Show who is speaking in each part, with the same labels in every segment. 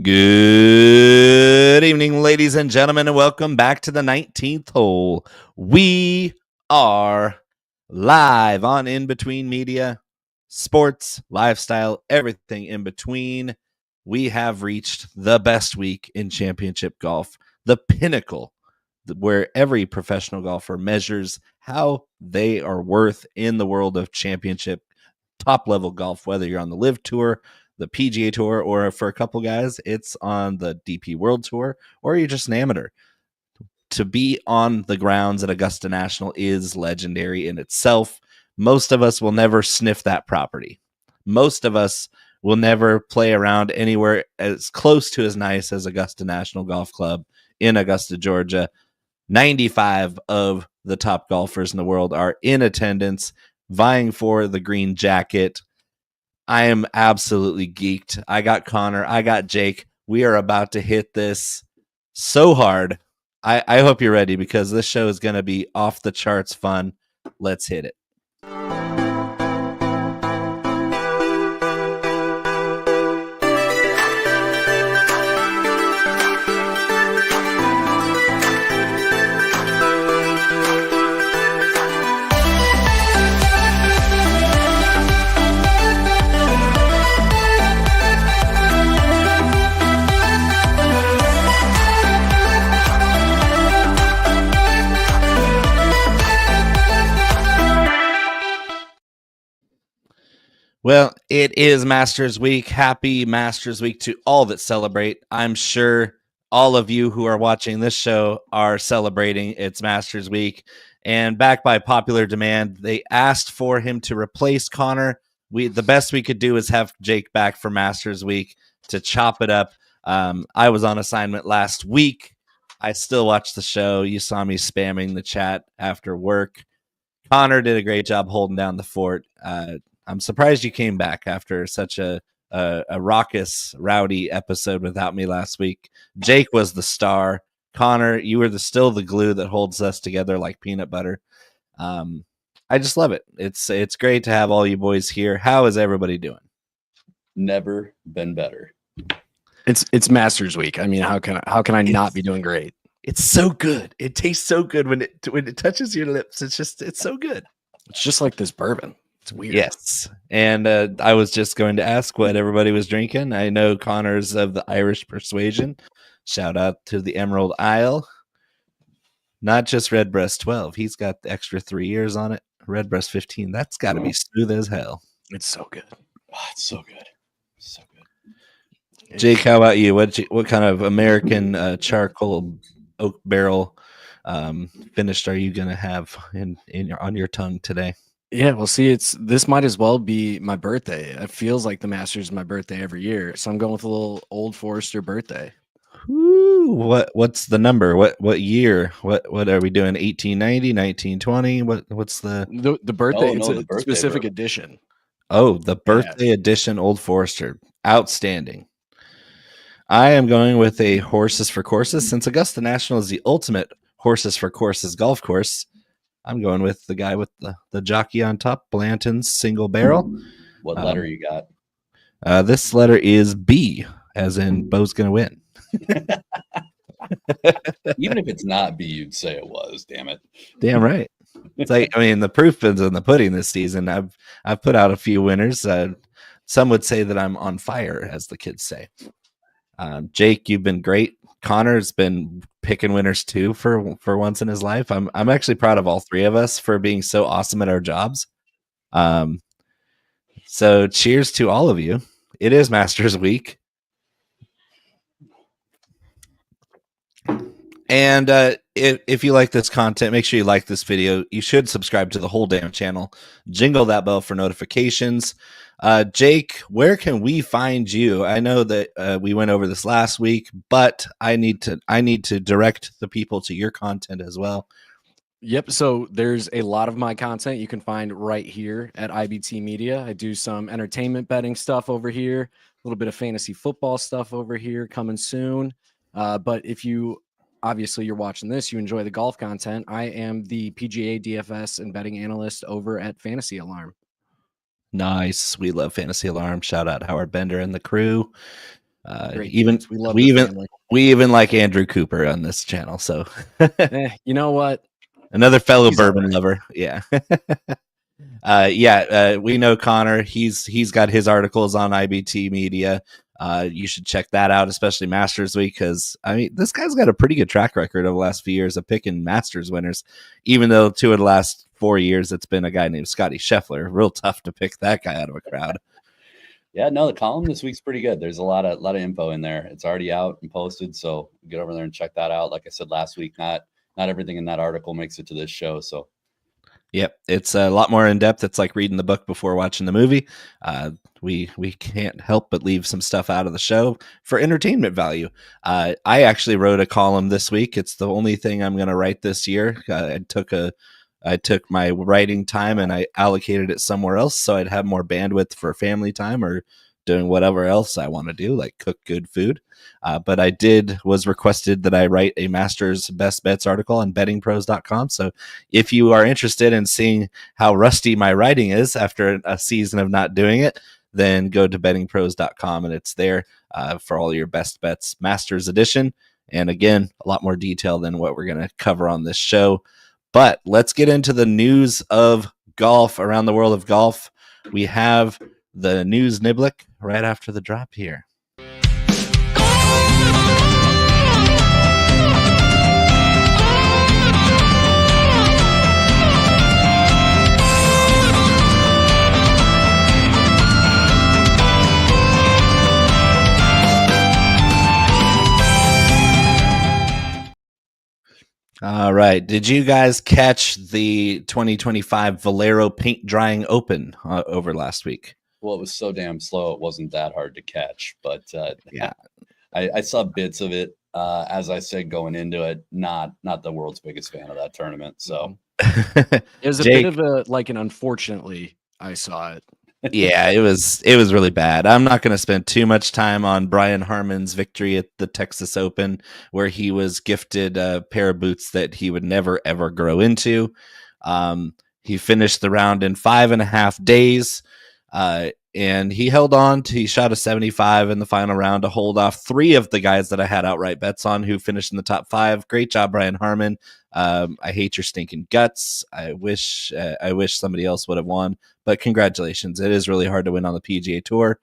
Speaker 1: Good evening, ladies and gentlemen, and welcome back to the 19th hole. We are live on In Between Media, sports, lifestyle, everything in between. We have reached the best week in championship golf, the pinnacle where every professional golfer measures how they are worth in the world of championship top level golf, whether you're on the Live Tour, the PGA Tour, or for a couple guys, it's on the DP World Tour, or you're just an amateur. To be on the grounds at Augusta National is legendary in itself. Most of us will never sniff that property. Most of us will never play around anywhere as close to as nice as Augusta National Golf Club in Augusta, Georgia. 95 of the top golfers in the world are in attendance, vying for the green jacket. I am absolutely geeked. I got Connor. I got Jake. We are about to hit this so hard. I hope you're ready because this show is going to be off the charts fun. Let's hit it. Well, it is Masters Week. Happy Masters Week to all that celebrate. I'm sure all of you who are watching this show are celebrating. It's Masters Week. And back by popular demand, they asked for him to replace Connor. The best we could do is have Jake back for Masters Week to chop it up. I was on assignment last week. I still watched the show. You saw me spamming the chat after work. Connor did a great job holding down the fort. I'm surprised you came back after such a raucous, rowdy episode without me last week. Jake was the star. Connor, you were still the glue that holds us together like peanut butter. I just love it. It's great to have all you boys here. How is everybody doing?
Speaker 2: Never been better.
Speaker 3: It's Masters Week. I mean, how can I not be doing great?
Speaker 1: It's so good. It tastes so good when it touches your lips. It's so good.
Speaker 3: It's just like this bourbon. It's weird.
Speaker 1: Yes. And I was just going to ask what everybody was drinking. I know Connor's of the Irish persuasion. Shout out to the Emerald Isle. Not just Redbreast 12. He's got the extra 3 years on it. Redbreast 15. That's got to be smooth as hell.
Speaker 3: It's so good.
Speaker 2: Oh, it's so good. So good.
Speaker 1: Jake, how about you? What kind of American charcoal oak barrel finished are you going to have on your tongue today?
Speaker 3: Yeah, well, see, this might as well be my birthday. It feels like the Masters is my birthday every year, so I'm going with a little Old Forester birthday.
Speaker 1: Ooh, what's the number? What year? What are we doing? 1890, 1920? What's the
Speaker 3: birthday? It's
Speaker 2: the
Speaker 3: a
Speaker 2: birthday
Speaker 3: specific
Speaker 2: bro.
Speaker 3: edition.
Speaker 1: Oh, the birthday edition Old Forester. Outstanding. I am going with a Horses for Courses. Since Augusta National is the ultimate Horses for Courses golf course, I'm going with the guy with the jockey on top, Blanton's single barrel.
Speaker 2: What letter you got?
Speaker 1: This letter is B, as in Bo's going to win.
Speaker 2: Even if it's not B, you'd say it was. Damn it.
Speaker 1: Damn right. It's like, I mean, the proof is in the pudding this season. I've put out a few winners. Some would say that I'm on fire, as the kids say. Jake, you've been great. Connor's been picking winners too for once in his life. I'm actually proud of all three of us for being so awesome at our jobs. So cheers to all of you. It is Masters Week. And if you like this content, make sure you like this video. You should subscribe to the whole damn channel. Jingle that bell for notifications. Jake, where can we find you? I know that we went over this last week, but I need to direct the people to your content as well.
Speaker 3: Yep. So there's a lot of my content you can find right here at IBT Media. I do some entertainment betting stuff over here, a little bit of fantasy football stuff over here coming soon. But if you obviously you're watching this, you enjoy the golf content, I am the PGA DFS and betting analyst over at Fantasy Alarm.
Speaker 1: Nice. We love Fantasy Alarm. Shout out Howard Bender and the crew.
Speaker 3: Great
Speaker 1: even
Speaker 3: dudes. We love
Speaker 1: we
Speaker 3: the
Speaker 1: even
Speaker 3: family.
Speaker 1: we even like Andrew Cooper on this channel. So
Speaker 3: You know what?
Speaker 1: another fellow
Speaker 3: He's all
Speaker 1: bourbon
Speaker 3: right.
Speaker 1: lover. Yeah. We know Connor. He's got his articles on IBT Media. You should check that out, especially Masters Week, because I mean, this guy's got a pretty good track record over the last few years of picking Masters winners. Even though 2 of the last 4 years, it's been a guy named Scottie Scheffler. Real tough to pick that guy out of a crowd.
Speaker 2: Yeah, no, the column this week's pretty good. There's a lot of info in there. It's already out and posted, so get over there and check that out. Like I said last week, not everything in that article makes it to this show. So
Speaker 1: Yep, it's a lot more in depth. It's like reading the book before watching the movie. We can't help but leave some stuff out of the show for entertainment value. I actually wrote a column this week. It's the only thing I'm going to write this year. I took my writing time and I allocated it somewhere else so I'd have more bandwidth for family time or doing whatever else I want to do, like cook good food. But I was requested that I write a Masters Best Bets article on bettingpros.com. So if you are interested in seeing how rusty my writing is after a season of not doing it, then go to bettingpros.com and it's there for all your best bets Masters edition. And again, a lot more detail than what we're going to cover on this show. But let's get into the news of golf around the world of golf. We have the news Niblick right after the drop here. All right. Did you guys catch the 2025 Valero Paint Drying Open over last week?
Speaker 2: Well, it was so damn slow, it wasn't that hard to catch. But
Speaker 1: yeah,
Speaker 2: I saw bits of it. As I said going into it, not the world's biggest fan of that tournament. So
Speaker 3: it was a bit of an unfortunately, I saw it.
Speaker 1: Yeah, it was really bad. I'm not going to spend too much time on Brian Harman's victory at the Texas Open, where he was gifted a pair of boots that he would never, ever grow into. He finished the round in 5.5 days, and he held on. He shot a 75 in the final round to hold off 3 of the guys that I had outright bets on who finished in the top 5. Great job, Brian Harman. I hate your stinking guts. I wish somebody else would have won, but congratulations. It is really hard to win on the PGA Tour.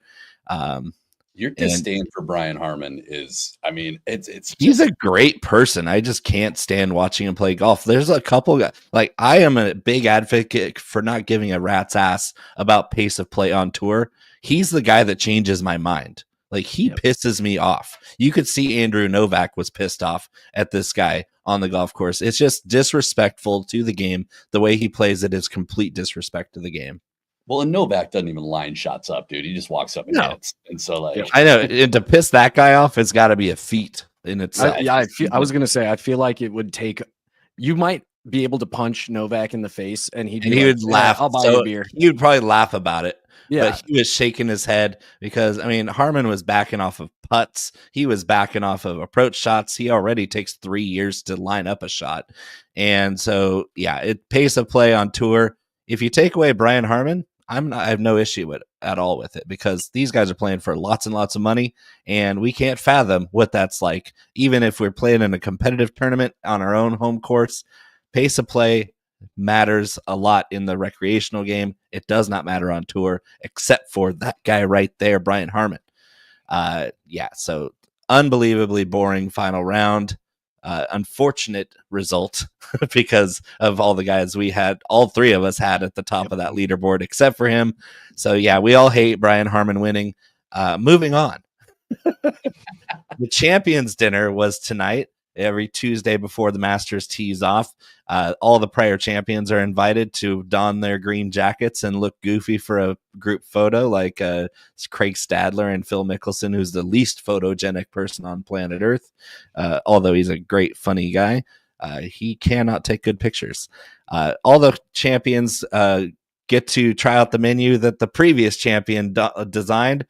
Speaker 2: Your disdain for Brian Harman is, I mean,
Speaker 1: he's a great person. I just can't stand watching him play golf. There's a couple guys, like I am a big advocate for not giving a rat's ass about pace of play on tour. He's the guy that changes my mind. Like he pisses me off. You could see Andrew Novak was pissed off at this guy on the golf course. It's just disrespectful to the game. The way he plays it is complete disrespect to the game.
Speaker 2: Well, and Novak doesn't even line shots up, dude. He just walks up and hits. And so, like,
Speaker 1: I know, and to piss that guy off, it's got to be a feat in itself.
Speaker 3: I was gonna say, I feel like it would take. You might be able to punch Novak in the face, and he
Speaker 1: would laugh.
Speaker 3: I'll buy you a beer.
Speaker 1: He would probably laugh about it.
Speaker 3: Yeah,
Speaker 1: but he was shaking his head because, I mean, Harman was backing off of putts. He was backing off of approach shots. He already takes 3 years to line up a shot. And so, pace of play on tour. If you take away Brian Harman, I have no issue with at all with it because these guys are playing for lots and lots of money and we can't fathom what that's like. Even if we're playing in a competitive tournament on our own home course, pace of play matters a lot in the recreational game. It does not matter on tour, except for that guy right there, Brian Harman. So unbelievably boring final round. Unfortunate result because of all the guys we had, all 3 of us had at the top of that leaderboard, except for him. So we all hate Brian Harman winning. Moving on. The Champions Dinner was tonight. Every Tuesday before the Masters tees off, all the prior champions are invited to don their green jackets and look goofy for a group photo, like Craig Stadler and Phil Mickelson, who's the least photogenic person on planet Earth. Although he's a great, funny guy, he cannot take good pictures. All the champions get to try out the menu that the previous champion designed.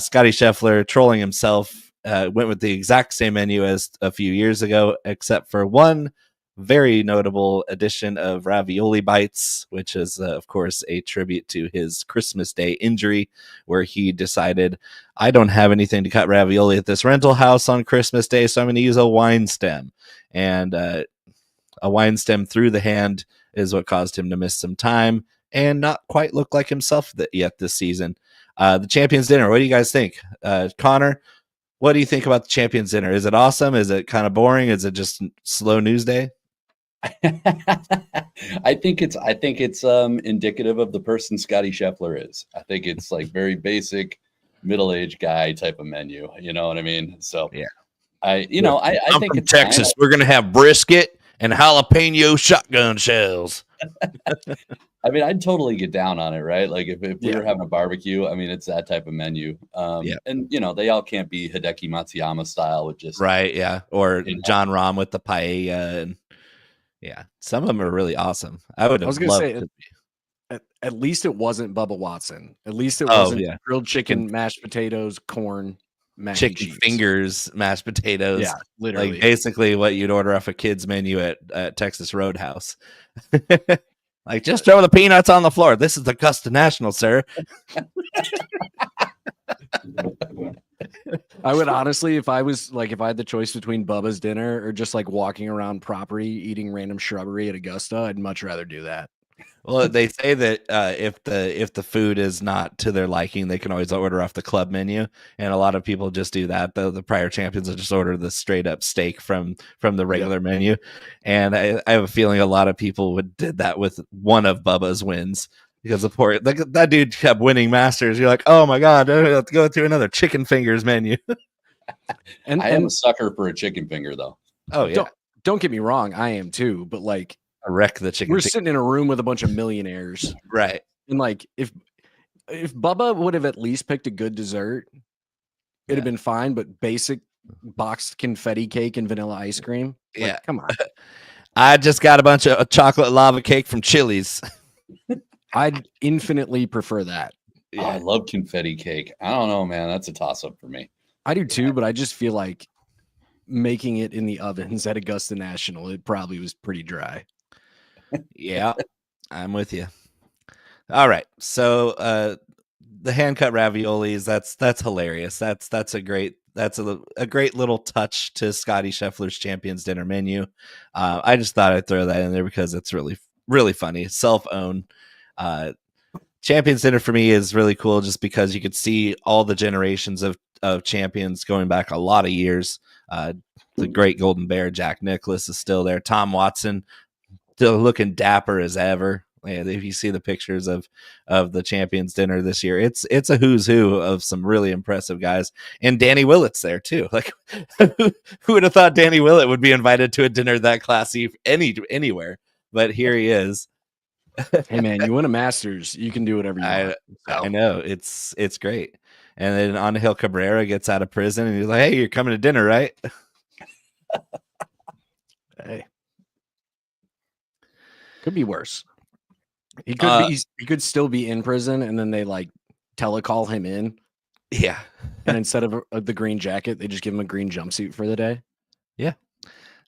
Speaker 1: Scottie Scheffler, trolling himself, went with the exact same menu as a few years ago, except for one very notable addition of ravioli bites, which is, of course, a tribute to his Christmas Day injury, where he decided, I don't have anything to cut ravioli at this rental house on Christmas Day, so I'm going to use a wine stem. And a wine stem through the hand is what caused him to miss some time and not quite look like himself yet this season. The Champions Dinner, what do you guys think? Connor, what do you think about the Champions Dinner? Is it awesome? Is it kind of boring? Is it just slow news day?
Speaker 2: I think it's indicative of the person Scottie Scheffler is. I think it's like very basic middle-aged guy type of menu. You know what I mean? So
Speaker 1: yeah,
Speaker 2: I think
Speaker 1: from
Speaker 2: it's
Speaker 1: Texas. We're gonna have brisket and jalapeno shotgun shells.
Speaker 2: I mean, I'd totally get down on it, right? Like if we were having a barbecue, I mean, it's that type of menu. And they all can't be Hideki Matsuyama style with just
Speaker 1: right, yeah, or John Rahm with the paella, and some of them are really awesome. I was gonna say,
Speaker 3: at least it wasn't Bubba Watson. At least it wasn't grilled chicken, mashed potatoes, corn,
Speaker 1: chicken fingers, mashed potatoes.
Speaker 3: Yeah, literally,
Speaker 1: like basically what you'd order off a kid's menu at Texas Roadhouse. Like, just throw the peanuts on the floor. This is Augusta National, sir.
Speaker 3: I would honestly, if I had the choice between Bubba's dinner or just like walking around property eating random shrubbery at Augusta, I'd much rather do that.
Speaker 1: Well, they say that if the food is not to their liking, they can always order off the club menu, and a lot of people just do that. The prior champions will just order the straight up steak from the regular menu, and I have a feeling a lot of people did that with one of Bubba's wins, because that dude kept winning Masters. You're like, oh my god, I have to go through another chicken fingers menu.
Speaker 2: and I am a sucker for a chicken finger, though.
Speaker 1: Oh yeah,
Speaker 3: don't get me wrong, I am too, but like.
Speaker 1: Wreck the chicken.
Speaker 3: We're sitting in a room with a bunch of millionaires,
Speaker 1: right?
Speaker 3: And like, if Bubba would have at least picked a good dessert, it'd have been fine. But basic boxed confetti cake and vanilla ice cream, come on.
Speaker 1: I just got a bunch of chocolate lava cake from Chili's.
Speaker 3: I'd infinitely prefer that.
Speaker 2: Yeah. Oh, I love confetti cake. I don't know, man. That's a toss up for me.
Speaker 3: I do too, but I just feel like making it in the ovens at Augusta National, it probably was pretty dry.
Speaker 1: Yeah, I'm with you. All right, so the hand cut raviolis, that's hilarious. That's a great little touch to Scottie Scheffler's Champions Dinner menu. I just thought I'd throw that in there because it's really, really funny. Self-own. Champions Dinner for me is really cool just because you could see all the generations of champions going back a lot of years. The great Golden Bear, Jack Nicklaus, is still there. Tom Watson, still looking dapper as ever. Yeah, if you see the pictures of the Champions Dinner this year, it's a who's who of some really impressive guys. And Danny Willett's there too. Like, who would have thought Danny Willett would be invited to a dinner that classy anywhere? But here he is.
Speaker 3: Hey man, you win a Masters, you can do whatever you want.
Speaker 1: I know, it's great. And then Angel Cabrera gets out of prison, and he's like, "Hey, you're coming to dinner, right?"
Speaker 3: Hey. Could be worse. He could still be in prison, and then they like telecall him in.
Speaker 1: Yeah.
Speaker 3: And instead of the green jacket, they just give him a green jumpsuit for the day.
Speaker 1: Yeah.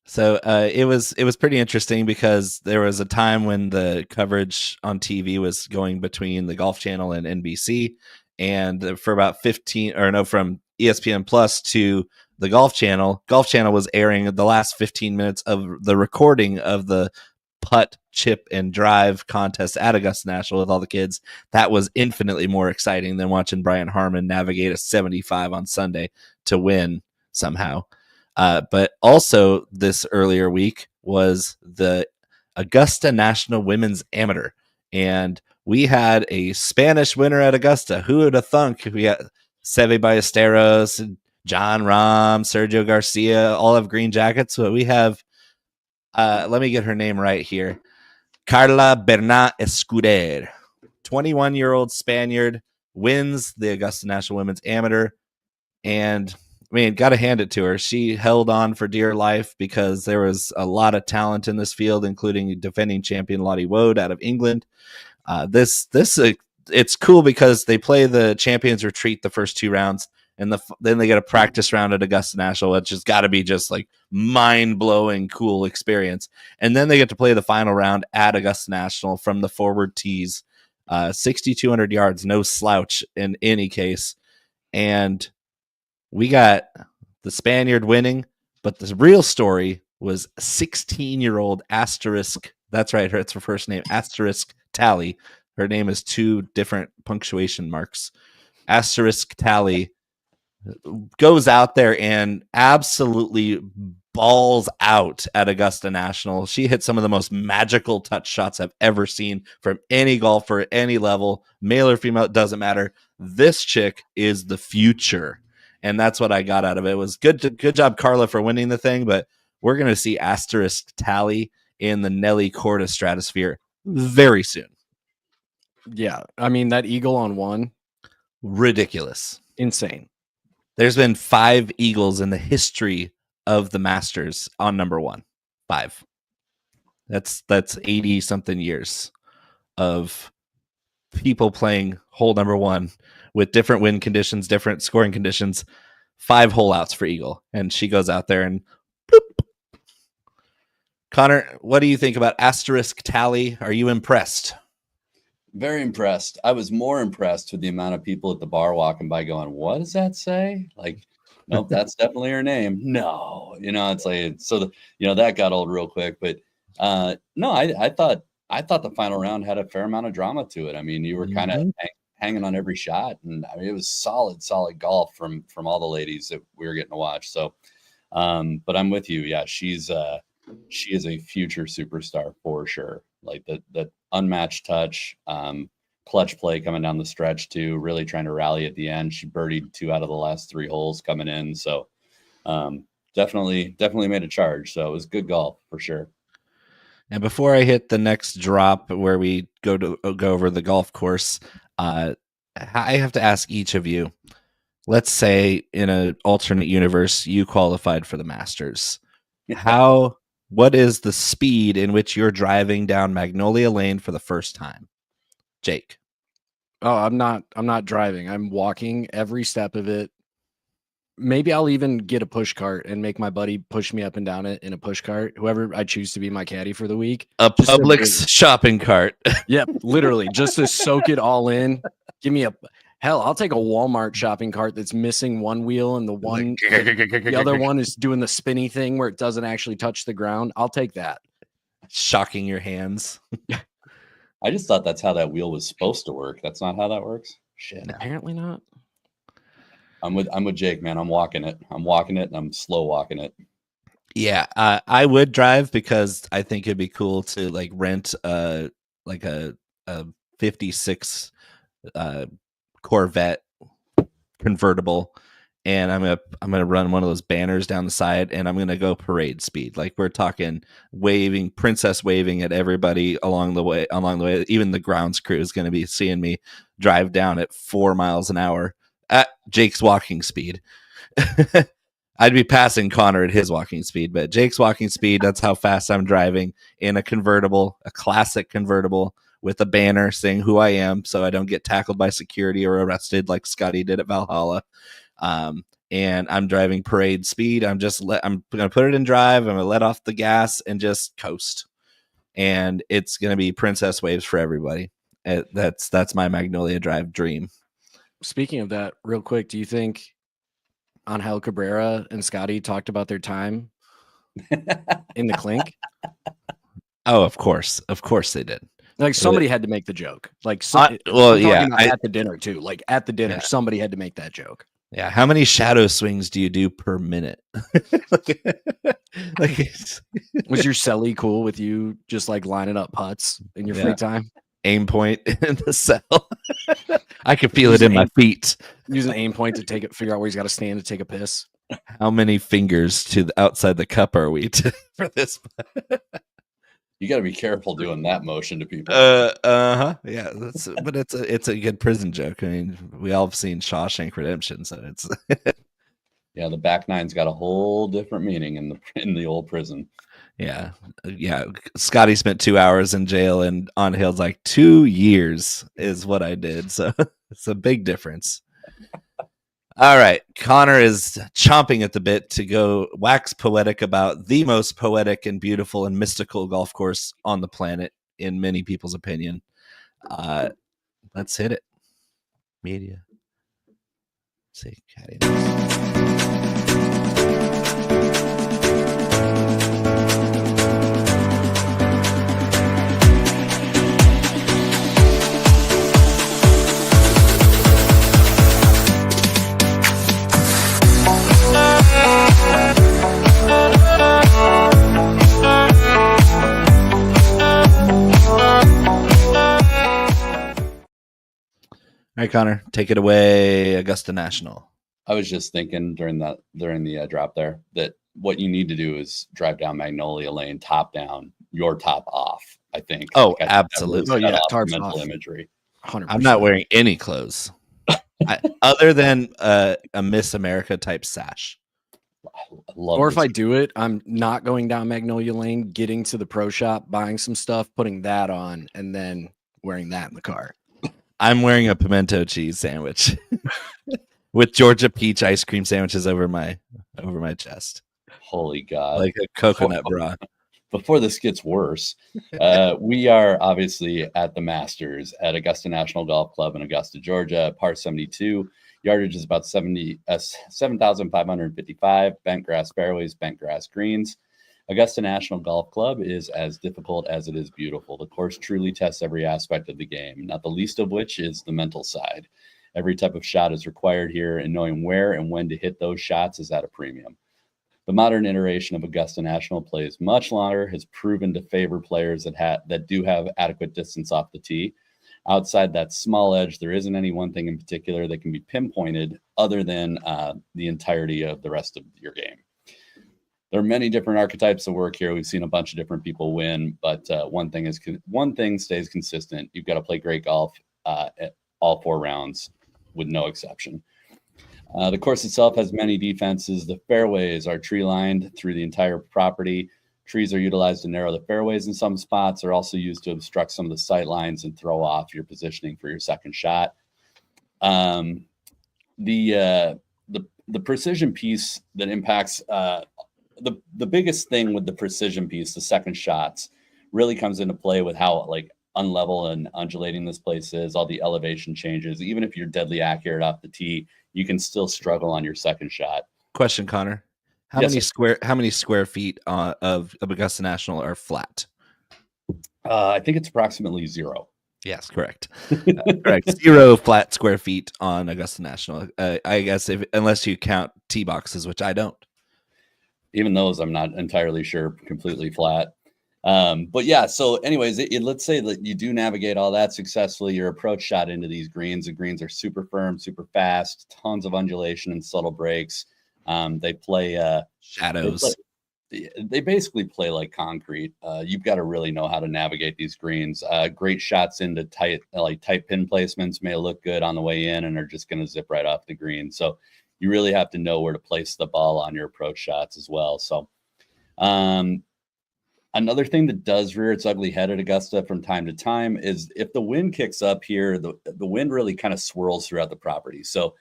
Speaker 1: So it was pretty interesting because there was a time when the coverage on TV was going between the Golf Channel and NBC, and for about from ESPN Plus to the Golf Channel was airing the last 15 minutes of the recording of the putt, chip, and drive contest at Augusta National with all the kids. That was infinitely more exciting than watching Brian Harman navigate a 75 on Sunday to win somehow. But also this earlier week was the Augusta National Women's Amateur, and we had a Spanish winner at Augusta. Who would have thunk? We got Seve Ballesteros, John Rahm, Sergio Garcia, all have green jackets. So we have, let me get her name right here, Carla Bernat Escuder, 21-year-old Spaniard, wins the Augusta National Women's Amateur. And I mean, got to hand it to her. She held on for dear life because there was a lot of talent in this field, including defending champion Lottie Woad out of England. It's cool because they play the Champions Retreat the first two rounds, and then they get a practice round at Augusta National, which has got to be just like mind-blowing cool experience. And then they get to play the final round at Augusta National from the forward tees, 6,200 yards, no slouch in any case. And we got the Spaniard winning, but the real story was 16-year-old asterisk. That's right. It's her first name, asterisk Tally. Her name is 2 different punctuation marks. Asterisk Tally goes out there and absolutely balls out at Augusta National. She hit some of the most magical touch shots I've ever seen from any golfer at any level, male or female, it doesn't matter. This chick is the future. And that's what I got out of it. It was good job, Carla, for winning the thing, but we're going to see asterisk Tally in the Nelly Corda stratosphere very soon.
Speaker 3: Yeah. I mean, that eagle on 1.
Speaker 1: Ridiculous.
Speaker 3: Insane.
Speaker 1: There's been 5 eagles in the history of the Masters on number 1. 5. That's 80 something years of people playing hole number 1 with different wind conditions, different scoring conditions. 5 hole outs for eagle, and she goes out there and bloop. Connor, what do you think about asterisk Tally? Are you impressed?
Speaker 2: Very impressed. I was more impressed with the amount of people at the bar walking by going, what does that say? Like, nope, that's definitely her name. No, it's like, so that got old real quick, but no, I thought the final round had a fair amount of drama to it. I mean, you were kind of hanging on every shot, and I mean, it was solid golf from all the ladies that we were getting to watch. So, but I'm with you. Yeah. She is a future superstar for sure. Like the unmatched touch, clutch play coming down the stretch too, really trying to rally at the end. She birdied 2 out of the last 3 holes coming in. So definitely made a charge. So it was good golf for sure.
Speaker 1: And before I hit the next drop where we go over the golf course, I have to ask each of you, let's say in an alternate universe, you qualified for the Masters. What is the speed in which you're driving down Magnolia Lane for the first time? Jake.
Speaker 3: Oh, I'm not driving. I'm walking every step of it. Maybe I'll even get a push cart and make my buddy push me up and down it in a push cart. Whoever I choose to be my caddy for the week.
Speaker 1: A Publix shopping cart.
Speaker 3: Yep, literally, just to soak it all in. Give me I'll take a Walmart shopping cart that's missing one wheel and the other one is doing the spinny thing where it doesn't actually touch the ground. I'll take that.
Speaker 1: Shocking your hands.
Speaker 2: I just thought that's how that wheel was supposed to work. That's not how that works. Shit.
Speaker 3: Apparently not.
Speaker 2: I'm with Jake, man. I'm walking it and I'm slow walking it.
Speaker 1: Yeah, I would drive because I think it'd be cool to like rent a 56 Corvette convertible, and I'm gonna run one of those banners down the side, and I'm gonna go parade speed. Like we're talking princess waving at everybody along the way. Even the grounds crew is gonna be seeing me drive down at 4 miles an hour at Jake's walking speed. I'd be passing Connor at his walking speed, but Jake's walking speed, that's how fast I'm driving in a convertible, a classic convertible with a banner saying who I am so I don't get tackled by security or arrested like Scottie did at Valhalla. And I'm driving parade speed. I'm going to put it in drive. I'm going to let off the gas and just coast. And it's going to be princess waves for everybody. That's my Magnolia Drive dream.
Speaker 3: Speaking of that, real quick, do you think Angel Cabrera and Scottie talked about their time in the clink?
Speaker 1: Oh, of course they did.
Speaker 3: Like somebody had to make the joke. Like,
Speaker 1: at
Speaker 3: the dinner too. Like at the dinner, somebody had to make that joke.
Speaker 1: Yeah. How many shadow swings do you do per minute?
Speaker 3: Was your celly cool with you just like lining up putts in your free time?
Speaker 1: Aim point in the cell. I could feel it in my feet.
Speaker 3: Use an aim point to figure out where he's got to stand to take a piss.
Speaker 1: How many fingers to the outside the cup are we for this?
Speaker 2: You got to be careful doing that motion to people.
Speaker 1: Yeah, but it's a good prison joke. I mean, we all have seen Shawshank Redemption, so it's
Speaker 2: yeah. The back nine's got a whole different meaning in the old prison.
Speaker 1: Yeah. Scottie spent 2 hours in jail, and Angel's like 2 years is what I did. So it's a big difference. All right. Connor is chomping at the bit to go wax poetic about the most poetic and beautiful and mystical golf course on the planet, in many people's opinion. Let's hit it. Media. Say Caddie. All right, Connor, take it away. Augusta National.
Speaker 2: I was just thinking during the drop there that what you need to do is drive down Magnolia Lane, top down, your top off. I think.
Speaker 1: Oh,
Speaker 2: I think
Speaker 1: absolutely.
Speaker 2: Oh yeah,
Speaker 3: tarps
Speaker 2: mental
Speaker 3: off.
Speaker 2: imagery.
Speaker 3: 100%.
Speaker 1: I'm not wearing any clothes other than a Miss America type sash.
Speaker 2: I love
Speaker 3: Or if
Speaker 2: this.
Speaker 3: I do it, I'm not going down Magnolia Lane, getting to the pro shop, buying some stuff, putting that on, and then wearing that in the car.
Speaker 1: I'm wearing a pimento cheese sandwich with Georgia peach ice cream sandwiches over my chest,
Speaker 2: Holy God.
Speaker 1: like a coconut bra.
Speaker 2: Before this gets worse, we are obviously at the Masters at Augusta National Golf Club in Augusta, Georgia, par 72. Yardage is about 7,555. Bent grass fairways, bent grass greens. Augusta National Golf Club is as difficult as it is beautiful. The course truly tests every aspect of the game, not the least of which is the mental side. Every type of shot is required here, and knowing where and when to hit those shots is at a premium. The modern iteration of Augusta National plays much longer, has proven to favor players that do have adequate distance off the tee. Outside that small edge, there isn't any one thing in particular that can be pinpointed other than the entirety of the rest of your game. There are many different archetypes of work here. We've seen a bunch of different people win, but one thing stays consistent. You've got to play great golf at all 4 rounds with no exception. The course itself has many defenses. The fairways are tree lined through the entire property. Trees are utilized to narrow the fairways in some spots. They're also used to obstruct some of the sight lines and throw off your positioning for your second shot. The precision piece that impacts the biggest thing with the precision piece, the second shots, really comes into play with how like unlevel and undulating this place is, all the elevation changes. Even if you're deadly accurate off the tee, you can still struggle on your second shot.
Speaker 1: Question, Connor. How
Speaker 2: Yes,
Speaker 1: many square feet of Augusta National are flat?
Speaker 2: I think it's approximately 0.
Speaker 1: Yes, correct. Correct. 0 flat square feet on Augusta National. I guess unless you count tee boxes, which I don't.
Speaker 2: Even those, I'm not entirely sure completely flat. But yeah, so anyways, let's say that you do navigate all that successfully. Your approach shot into these greens. The greens are super firm, super fast, tons of undulation and subtle breaks. They play
Speaker 1: shadows.
Speaker 2: They basically play like concrete. You've got to really know how to navigate these greens. Great shots into tight pin placements may look good on the way in and are just going to zip right off the green. So you really have to know where to place the ball on your approach shots as well. So another thing that does rear its ugly head at Augusta from time to time is if the wind kicks up here, the wind really kind of swirls throughout the property. So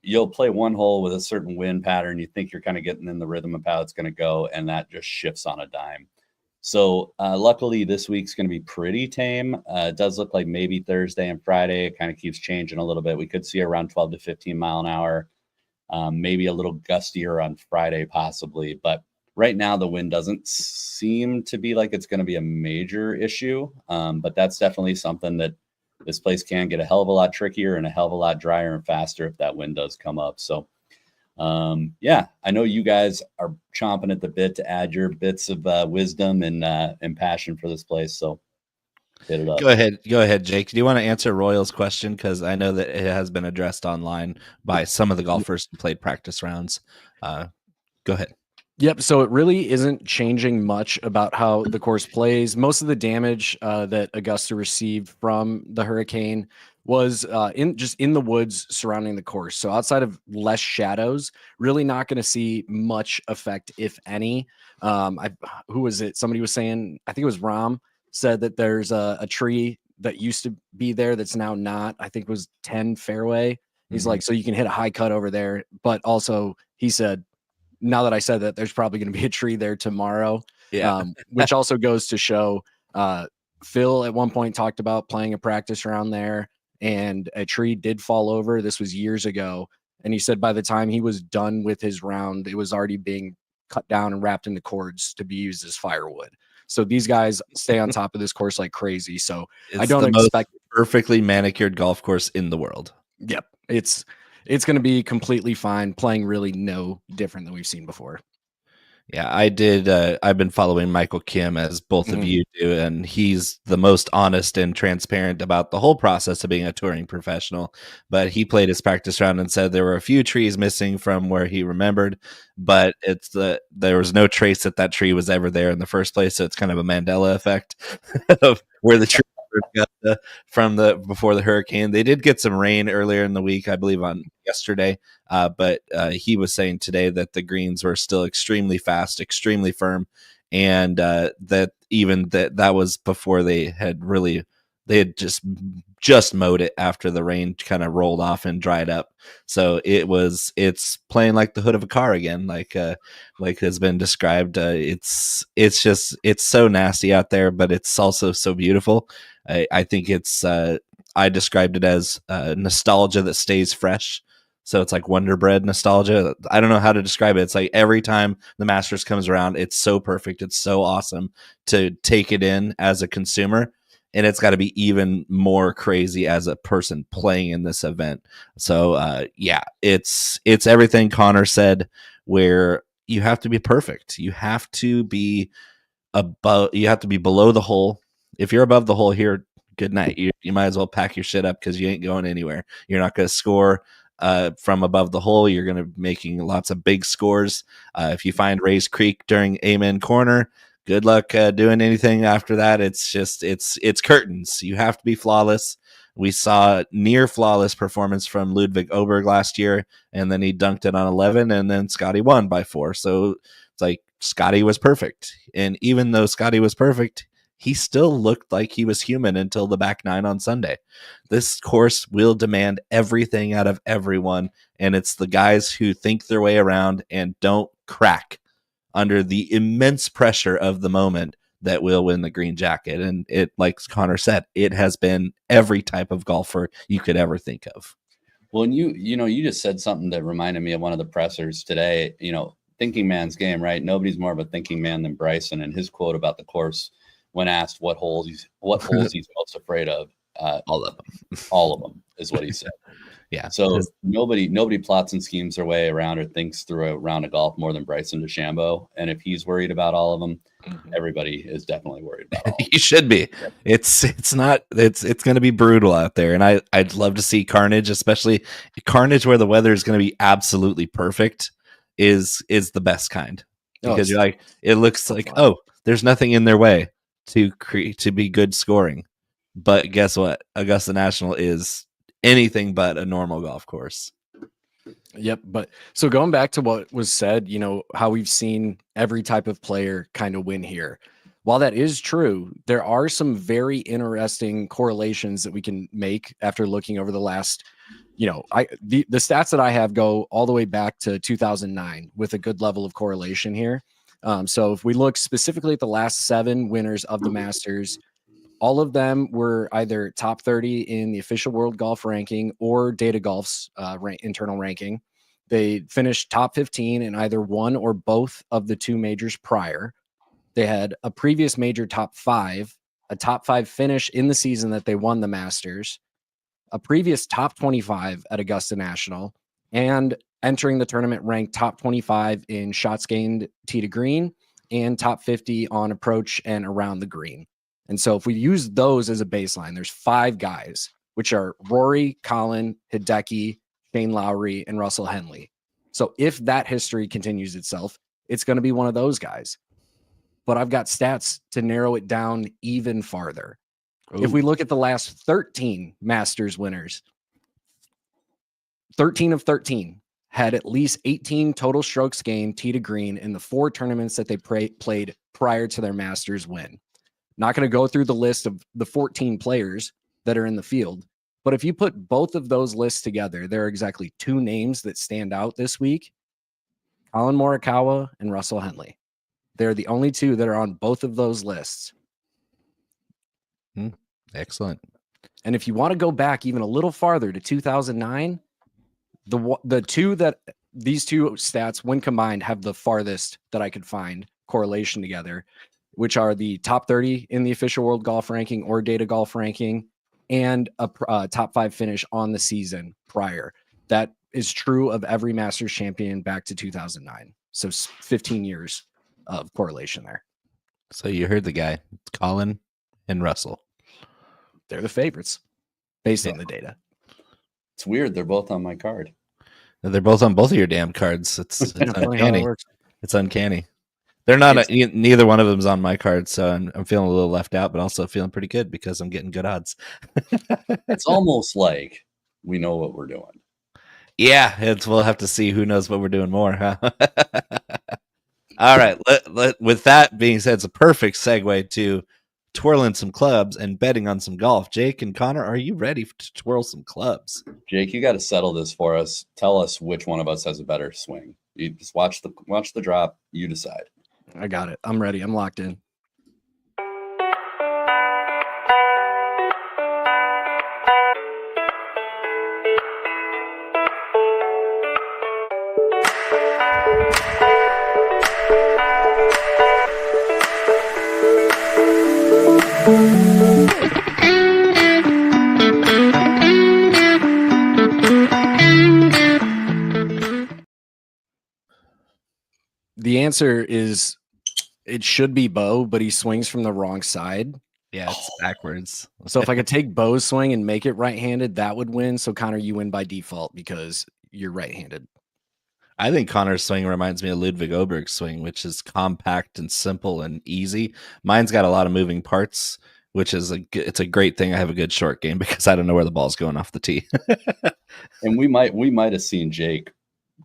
Speaker 2: you'll play one hole with a certain wind pattern. You think you're kind of getting in the rhythm of how it's going to go, and that just shifts on a dime. So luckily, this week's going to be pretty tame. It does look like maybe Thursday and Friday, it kind of keeps changing a little bit. We could see around 12 to 15 mile an hour, maybe a little gustier on Friday possibly. But right now, the wind doesn't seem to be like it's going to be a major issue. But that's definitely something that this place can get a hell of a lot trickier and a hell of a lot drier and faster if that wind does come up. So, yeah, I know you guys are chomping at the bit to add your bits of wisdom and passion for this place. So hit it up.
Speaker 1: Go ahead, Jake. Do you want to answer Royal's question? Because I know that it has been addressed online by some of the golfers who played practice rounds. Go ahead.
Speaker 3: Yep. So it really isn't changing much about how the course plays. Most of the damage that Augusta received from the hurricane was in the woods surrounding the course. So outside of less shadows, really not going to see much effect, if any. Who was it? Somebody was saying, I think it was Rom, said that there's a tree that used to be there that's now not. I think it was 10 fairway He's like, so you can hit a high cut over there. But also, he said, now that I said that, there's probably going to be a tree there tomorrow.
Speaker 1: Yeah.
Speaker 3: Which also goes to show Phil at one point talked about playing a practice round there, and a tree did fall over. This was years ago. And he said by the time he was done with his round, it was already being cut down and wrapped into cords to be used as firewood. So these guys stay on top of this course like crazy. So
Speaker 1: It's
Speaker 3: I don't
Speaker 1: the
Speaker 3: expect
Speaker 1: most perfectly manicured golf course in the world.
Speaker 3: Yep. It's going to be completely fine, playing really no different than we've seen before.
Speaker 1: Yeah, I did. I've been following Michael Kim, as both of you do, and he's the most honest and transparent about the whole process of being a touring professional. But he played his practice round and said there were a few trees missing from where he remembered, but there was no trace that tree was ever there in the first place. So it's kind of a Mandela effect of where the tree got from before the hurricane. They did get some rain earlier in the week, I believe on yesterday, but he was saying today that the greens were still extremely fast, extremely firm, and that was before they had just mowed it after the rain kind of rolled off and dried up. So it's playing like the hood of a car again, like has been described. It's so nasty out there, but it's also so beautiful. I think I described it as nostalgia that stays fresh. So it's like Wonder Bread nostalgia. I don't know how to describe it. It's like every time the Masters comes around, it's so perfect. It's so awesome to take it in as a consumer. And it's got to be even more crazy as a person playing in this event. So it's everything Conor said, where you have to be perfect. You have to be below the hole. If you're above the hole here, good night. You might as well pack your shit up, because you ain't going anywhere. You're not going to score from above the hole. You're going to be making lots of big scores. If you find Rays Creek during Amen Corner, good luck doing anything after that. It's curtains. You have to be flawless. We saw near flawless performance from Ludwig Oberg last year, and then he dunked it on 11, and then Scottie won by 4. So it's like Scottie was perfect. And even though Scottie was perfect, he still looked like he was human until the back 9 on Sunday. This course will demand everything out of everyone, and it's the guys who think their way around and don't crack under the immense pressure of the moment that will win the green jacket. And it, like Conor said, it has been every type of golfer you could ever think of.
Speaker 2: Well, and you just said something that reminded me of one of the pressers today, thinking man's game, right? Nobody's more of a thinking man than Bryson. And his quote about the course, when asked what holes he's most afraid of,
Speaker 1: All of
Speaker 2: them is what he said.
Speaker 1: Yeah.
Speaker 2: So nobody plots and schemes their way around or thinks through a round of golf more than Bryson DeChambeau. And if he's worried about all of them, everybody is definitely worried about all of them.
Speaker 1: You should be.
Speaker 2: Yeah.
Speaker 1: It's going to be brutal out there. And I'd love to see carnage, especially carnage where the weather is going to be absolutely perfect is the best kind. Because you're like, it looks like, there's nothing in their way to be good scoring. But guess what? Augusta National is anything but a normal golf course.
Speaker 3: Yep. But so going back to what was said, how we've seen every type of player kind of win here. While that is true, there are some very interesting correlations that we can make after looking over the last, the stats that I have go all the way back to 2009 with a good level of correlation here. So if we look specifically at the last 7 winners of the Masters, all of them were either top 30 in the official World Golf Ranking or Data Golf's internal ranking. They finished top 15 in either one or both of the 2 majors prior. They had a previous major top 5, a top 5 finish in the season that they won the Masters, a previous top 25 at Augusta National, and entering the tournament ranked top 25 in shots gained tee to green and top 50 on approach and around the green. And so if we use those as a baseline, there's 5 guys, which are Rory, Colin, Hideki, Shane Lowry, and Russell Henley. So if that history continues itself, it's going to be one of those guys. But I've got stats to narrow it down even farther. Ooh. If we look at the last 13 Masters winners, 13 of 13 had at least 18 total strokes gained tee to green in the 4 tournaments that they played prior to their Masters win. Not going to go through the list of the 14 players that are in the field, But if you put both of those lists together, there are exactly 2 names that stand out this week: Colin Morikawa and Russell Henley. They're the only 2 that are on both of those lists.
Speaker 1: Excellent.
Speaker 3: And if you want to go back even a little farther to 2009, these two stats, when combined, have the farthest that I could find correlation together, which are the top 30 in the official world golf ranking or data golf ranking, and a top 5 finish on the season prior. That is true of every Masters champion back to 2009. So 15 years of correlation there.
Speaker 1: So you heard the guy. It's Colin and Russell.
Speaker 3: They're the favorites based on the data.
Speaker 2: It's weird. They're both on my card.
Speaker 1: They're both on both of your damn cards. It's uncanny. It's uncanny. They're not. Neither one of them's on my card, so I'm feeling a little left out, but also feeling pretty good because I'm getting good odds.
Speaker 2: It's almost like we know what we're doing.
Speaker 1: Yeah, we'll have to see who knows what we're doing more. Huh? All right. With that being said, it's a perfect segue to twirling some clubs and betting on some golf. Jake and Connor, are you ready to twirl some clubs?
Speaker 2: Jake, you got to settle this for us. Tell us which one of us has a better swing. You just watch the drop. You decide.
Speaker 3: I got it. I'm ready. I'm locked in. The answer is it should be Bo, but he swings from the wrong side.
Speaker 1: Yeah, it's backwards.
Speaker 3: So if I could take Bo's swing and make it right-handed, that would win. So Connor, you win by default because you're right-handed.
Speaker 1: I think Connor's swing reminds me of Ludwig Oberg's swing, which is compact and simple and easy. Mine's got a lot of moving parts, which is it's a great thing. I have a good short game because I don't know where the ball's going off the tee.
Speaker 2: And we might have seen Jake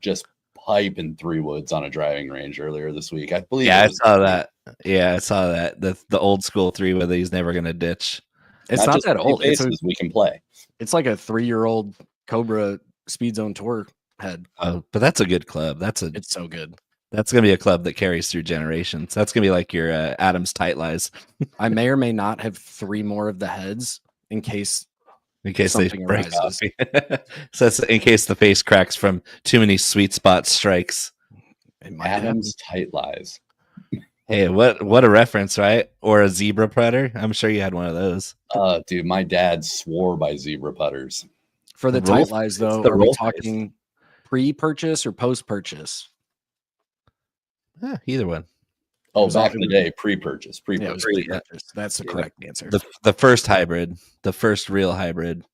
Speaker 2: just pipe in 3 woods on a driving range earlier this week. I believe.
Speaker 1: Yeah, I saw that. Yeah, I saw that. The old school 3 wood that he's never going to ditch.
Speaker 3: It's not that old.
Speaker 2: We can play.
Speaker 3: It's like a 3-year-old Cobra Speed Zone Tour head.
Speaker 1: Oh, but that's a good club.
Speaker 3: It's so good.
Speaker 1: That's going to be a club that carries through generations. That's going to be like your Adams Tight Lies.
Speaker 3: I may or may not have 3 more of the heads in case
Speaker 1: they break off. So that's in case the face cracks from too many sweet spot strikes.
Speaker 2: Adams Tight Lies.
Speaker 1: Hey, what a reference, right? Or a zebra putter. I'm sure you had one of those.
Speaker 2: Dude, my dad swore by zebra putters.
Speaker 3: For the Tight Lies, though, are we talking pre-purchase or post-purchase?
Speaker 1: Either one.
Speaker 2: Oh, back in the day, pre-purchase.
Speaker 3: Pre-purchase. That's the correct answer.
Speaker 1: The first hybrid, the first real hybrid.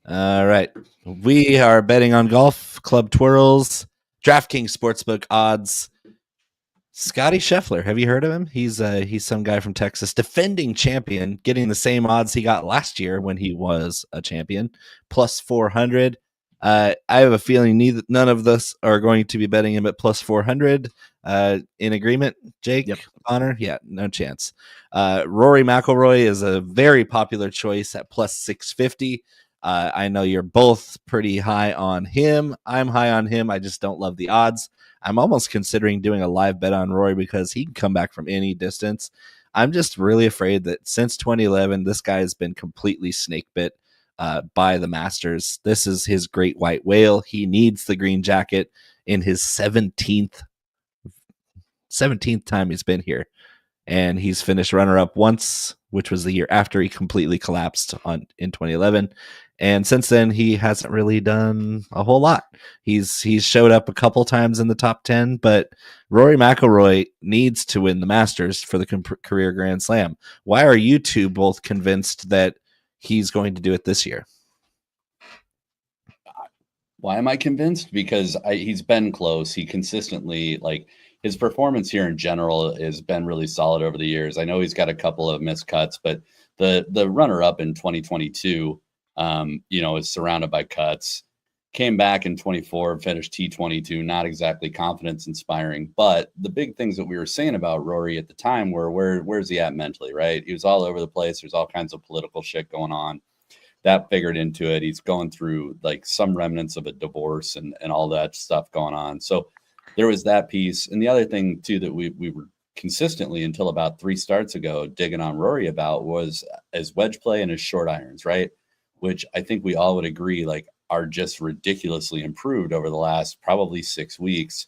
Speaker 1: All right. We are betting on golf, club twirls, DraftKings Sportsbook odds. Scottie Scheffler, have you heard of him? He's some guy from Texas, defending champion, getting the same odds he got last year when he was a champion, plus 400. I have a feeling none of us are going to be betting him at plus 400. In agreement, Jake?
Speaker 3: Yep.
Speaker 1: Connor? Yeah, no chance. Rory McIlroy is a very popular choice at plus 650. I know you're both pretty high on him. I'm high on him. I just don't love the odds. I'm almost considering doing a live bet on Rory because he can come back from any distance. I'm just really afraid that since 2011, this guy has been completely snake bit by the Masters. This is his great white whale. He needs the green jacket in his 17th time he's been here. And he's finished runner-up once, which was the year after he completely collapsed in 2011. And since then, he hasn't really done a whole lot. He's showed up a couple times in the top 10, but Rory McIlroy needs to win the Masters for the career Grand Slam. Why are you two both convinced that he's going to do it this year?
Speaker 2: Why am I convinced? Because he's been close. He consistently, his performance here in general has been really solid over the years. I know he's got a couple of missed cuts, but the runner-up in 2022, is surrounded by cuts. Came back in 24, finished T22, not exactly confidence inspiring. But the big things that we were saying about Rory at the time were where's he at mentally, right? He was all over the place. There's all kinds of political shit going on. That figured into it. He's going through like some remnants of a divorce and all that stuff going on. So there was that piece. And the other thing too that we were consistently until about 3 starts ago digging on Rory about was his wedge play and his short irons, right? Which I think we all would agree like are just ridiculously improved over the last probably 6 weeks.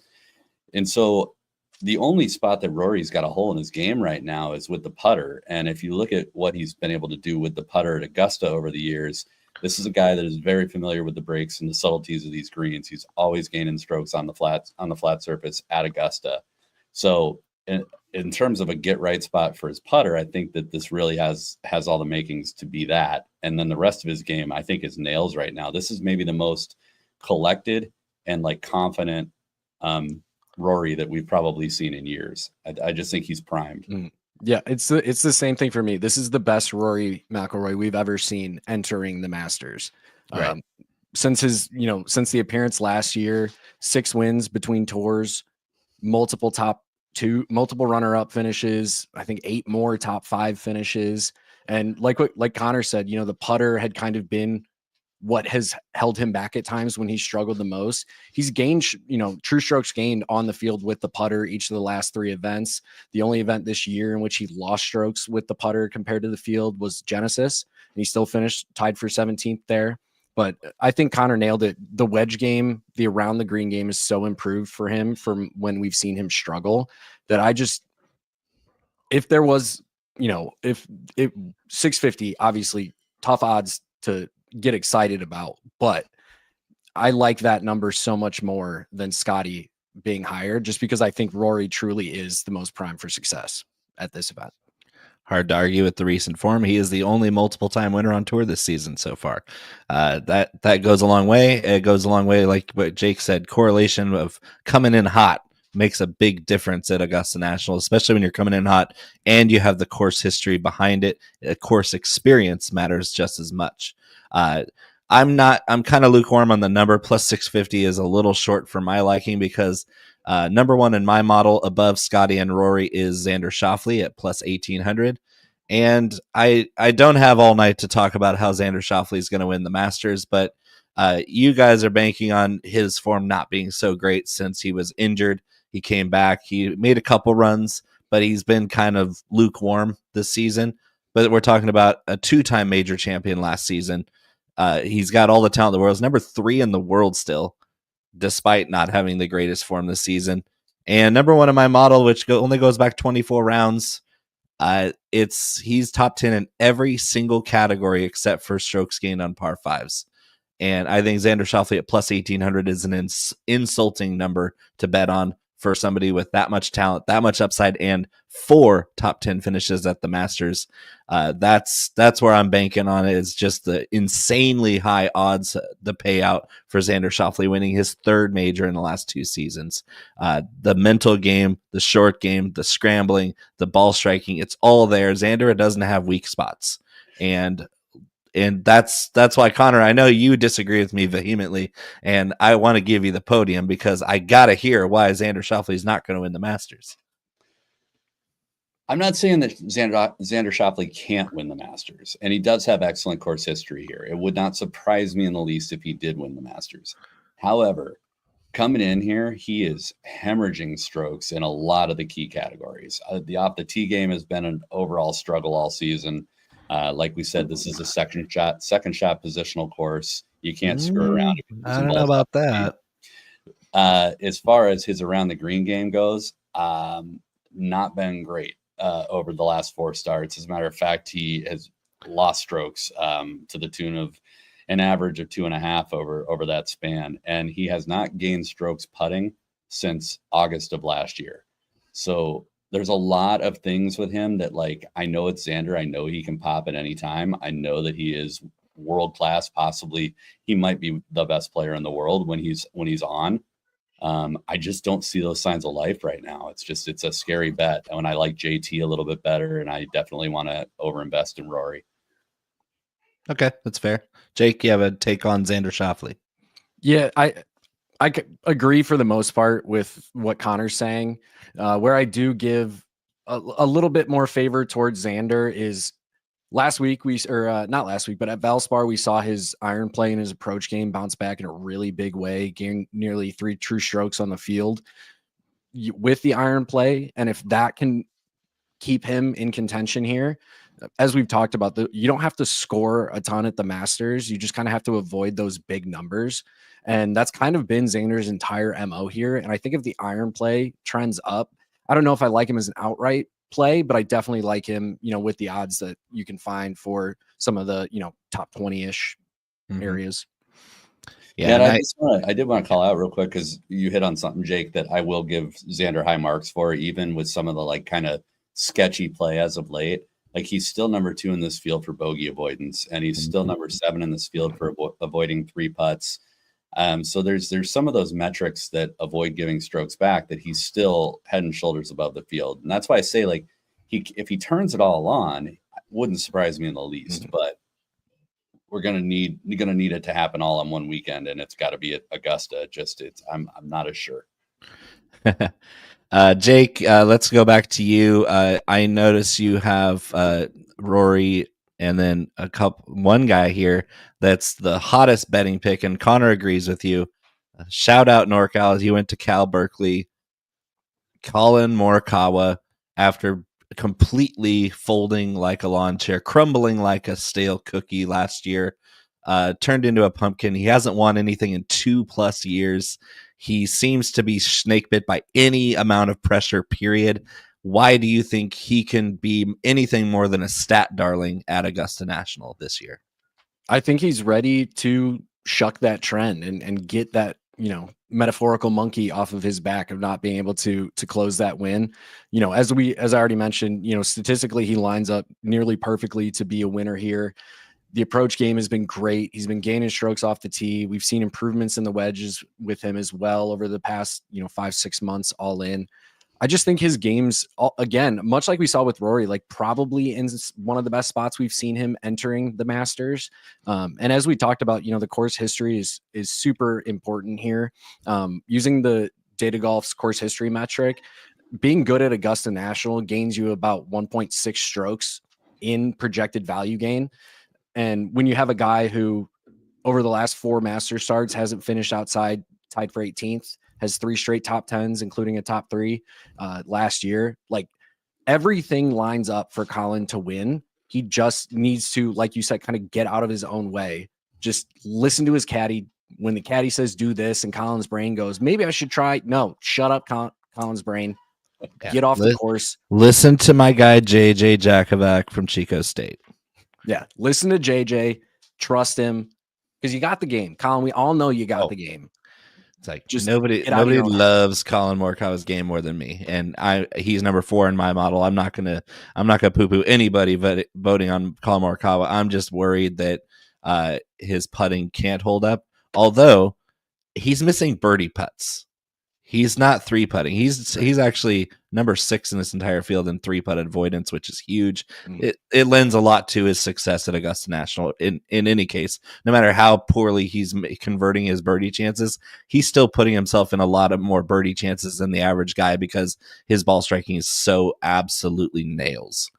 Speaker 2: And so the only spot that Rory's got a hole in his game right now is with the putter. And if you look at what he's been able to do with the putter at Augusta over the years, this is a guy that is very familiar with the breaks and the subtleties of these greens. He's always gaining strokes on the flat surface at Augusta. So in terms of a get right spot for his putter, I think that this really has all the makings to be that. And then the rest of his game, I think, is nails right now. This is maybe the most collected and like confident Rory that we've probably seen in years. I just think he's primed.
Speaker 3: Yeah, it's the same thing for me. This is the best Rory McIlroy we've ever seen entering the Masters.
Speaker 1: Right.
Speaker 3: Since the appearance last year, 6 wins between tours, multiple top 2, multiple runner-up finishes, I think 8 more top 5 finishes. And like Conor said, the putter had kind of been what has held him back at times when he struggled the most. He's gained, true strokes gained on the field with the putter each of the last 3 events. The only event this year in which he lost strokes with the putter compared to the field was Genesis, and he still finished tied for 17th there. But I think Conor nailed it. The wedge game, the around the green game is so improved for him from when we've seen him struggle that if there was, if 650, obviously tough odds to get excited about, but I like that number so much more than Scottie being higher, just because I think Rory truly is the most prime for success at this event.
Speaker 1: Hard to argue with the recent form. He is the only multiple-time winner on tour this season so far. That goes a long way. It goes a long way, like what Jake said. Correlation of coming in hot makes a big difference at Augusta National, especially when you're coming in hot and you have the course history behind it. Course experience matters just as much. I'm kind of lukewarm on the number. Plus 650 is a little short for my liking because number one in my model above Scottie and Rory is Xander Schauffele at plus 1800. And I don't have all night to talk about how Xander Schauffele is going to win the Masters, but you guys are banking on his form not being so great since he was injured. He came back. He made a couple runs, but he's been kind of lukewarm this season. But we're talking about a 2-time major champion last season. He's got all the talent in the world. He's number 3 in the world still, despite not having the greatest form this season. And number 1 in my model, which only goes back 24 rounds, he's top 10 in every single category except for strokes gained on par 5s. And I think Xander Schauffele at plus 1800 is an insulting number to bet on for somebody with that much talent, that much upside, and 4 top 10 finishes at the Masters. That's where I'm banking on it. Is just the insanely high odds, the payout for Xander Schauffele winning his 3rd major in the last 2 seasons. The mental game, the short game, the scrambling, the ball striking, it's all there. Xander doesn't have weak spots. And that's why, Conor, I know you disagree with me vehemently, and I want to give you the podium because I got to hear why Xander Schauffele is not going to win the Masters.
Speaker 2: I'm not saying that Xander Schauffele can't win the Masters, and he does have excellent course history here. It would not surprise me in the least if he did win the Masters. However, coming in here, he is hemorrhaging strokes in a lot of the key categories. The off the tee game has been an overall struggle all season. Like we said, this is a second shot positional course. You can't screw around.
Speaker 1: I don't know about that.
Speaker 2: As far as his around the green game goes, not been great over the last 4 starts. As a matter of fact, he has lost strokes to the tune of an average of 2.5 over that span. And he has not gained strokes putting since August of last year. So there's a lot of things with him that, like, I know it's Xander. I know he can pop at any time. I know that he is world-class. Possibly he might be the best player in the world when he's on. I just don't see those signs of life right now. It's a scary bet. And I like JT a little bit better, and I definitely want to overinvest in Rory.
Speaker 1: Okay, that's fair. Jake, you have a take on Xander Schauffele?
Speaker 3: Yeah, I agree for the most part with what Connor's saying. Where I do give a little bit more favor towards Xander is last week not last week, but at Valspar we saw his iron play and his approach game bounce back in a really big way, gaining nearly 3 true strokes on the field with the iron play. And if that can keep him in contention here, as we've talked about, you don't have to score a ton at the Masters. You just kind of have to avoid those big numbers. And that's kind of been Xander's entire MO here. And I think if the iron play trends up, I don't know if I like him as an outright play, but I definitely like him, with the odds that you can find for some of the, top 20-ish areas.
Speaker 2: Yeah, and I did want to call out real quick because you hit on something, Jake, that I will give Xander high marks for, even with some of the kind of sketchy play as of late. Like, he's still number 2 in this field for bogey avoidance, and he's still number 7 in this field for avoiding 3 putts. So there's some of those metrics that avoid giving strokes back that he's still head and shoulders above the field. And that's why I say, if he turns it all on, it wouldn't surprise me in the least. But we're gonna need it to happen all on one weekend, and it's got to be at Augusta. I'm not as sure.
Speaker 1: Jake, let's go back to you. I notice you have Rory and then one guy here that's the hottest betting pick, and Connor agrees with you. Shout out NorCal, he went to Cal Berkeley. Collin Morikawa, after completely folding like a lawn chair, crumbling like a stale cookie last year, turned into a pumpkin. He hasn't won anything in 2+ years. He seems to be snake bit by any amount of pressure, period. Why do you think he can be anything more than a stat darling at Augusta National this year?
Speaker 3: I think he's ready to shuck that trend and get that, metaphorical monkey off of his back of not being able to close that win. As I already mentioned, statistically, he lines up nearly perfectly to be a winner here. The approach game has been great. He's been gaining strokes off the tee. We've seen improvements in the wedges with him as well over the past, 5-6 months all in. I just think his game's, again, much like we saw with Rory, probably in one of the best spots we've seen him entering the Masters. And as we talked about, the course history is super important here. Using the Data Golf's course history metric, being good at Augusta National gains you about 1.6 strokes in projected value gain. And when you have a guy who over the last 4 Masters starts hasn't finished outside, tied for 18th, has 3 straight top 10s, including a top 3 last year. Everything lines up for Collin to win. He just needs to, like you said, kind of get out of his own way. Just listen to his caddy. When the caddy says do this and Collin's brain goes, maybe I should try. No, shut up, Collin's brain. Get off the course.
Speaker 1: Listen to my guy, JJ Jakovac from Chico State.
Speaker 3: Yeah, listen to JJ. Trust him because you got the game. Collin, we all know you got the game.
Speaker 1: It's like just nobody loves Collin Morikawa's game more than me, and he's number 4 in my model. I'm not gonna poo-poo anybody but voting on Collin Morikawa. I'm just worried that his putting can't hold up. Although he's missing birdie putts, he's not 3-putting. He's actually number 6 in this entire field in 3-putt avoidance, which is huge. It lends a lot to his success at Augusta National. In any case, no matter how poorly he's converting his birdie chances, he's still putting himself in a lot of more birdie chances than the average guy because his ball striking is so absolutely nails.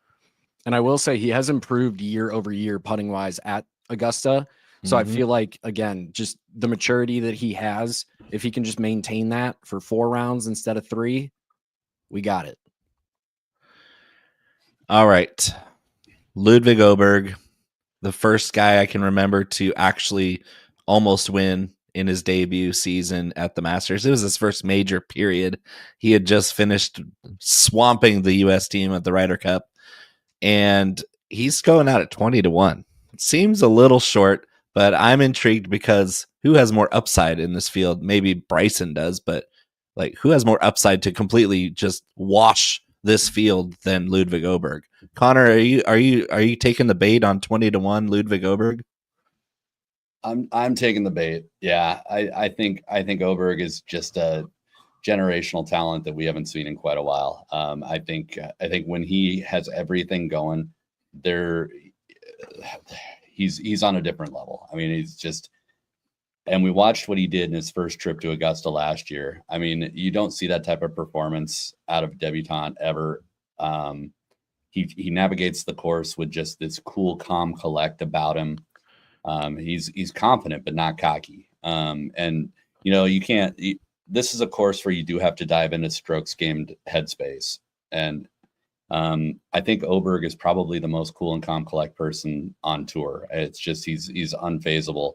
Speaker 3: And I will say he has improved year over year putting wise at Augusta. So I feel like, again, just the maturity that he has, if he can just maintain that for 4 rounds instead of 3, we got it.
Speaker 1: All right. Ludwig Åberg, the first guy I can remember to actually almost win in his debut season at the Masters. It was his first major period. He had just finished swamping the U.S. team at the Ryder Cup, and he's going out at 20-1. It seems a little short, but I'm intrigued because who has more upside in this field? Maybe Bryson does, but who has more upside to completely just wash this field than Ludwig Åberg? Connor, are you taking the bait on 20-1 Ludwig Åberg?
Speaker 2: I'm taking the bait. Yeah, I think Åberg is just a generational talent that we haven't seen in quite a while. I think when he has everything going, he's on a different level. I mean, And we watched what he did in his first trip to Augusta last year. I mean, you don't see that type of performance out of a debutante ever. He navigates the course with just this cool, calm collect about him. He's confident, but not cocky. And you can't. This is a course where you do have to dive into strokes gamed headspace. And I think Oberg is probably the most cool and calm collect person on tour. It's just he's unfazable.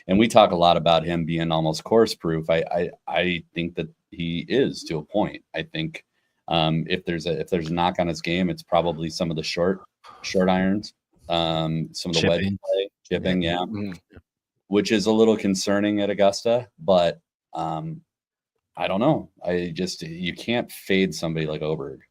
Speaker 2: And we talk a lot about him being almost course proof. I think that he is to a point. I think if there's a knock on his game, it's probably some of the short irons, some of the wedge play, chipping, yeah. Which is a little concerning at Augusta. But I don't know. You can't fade somebody like Oberg.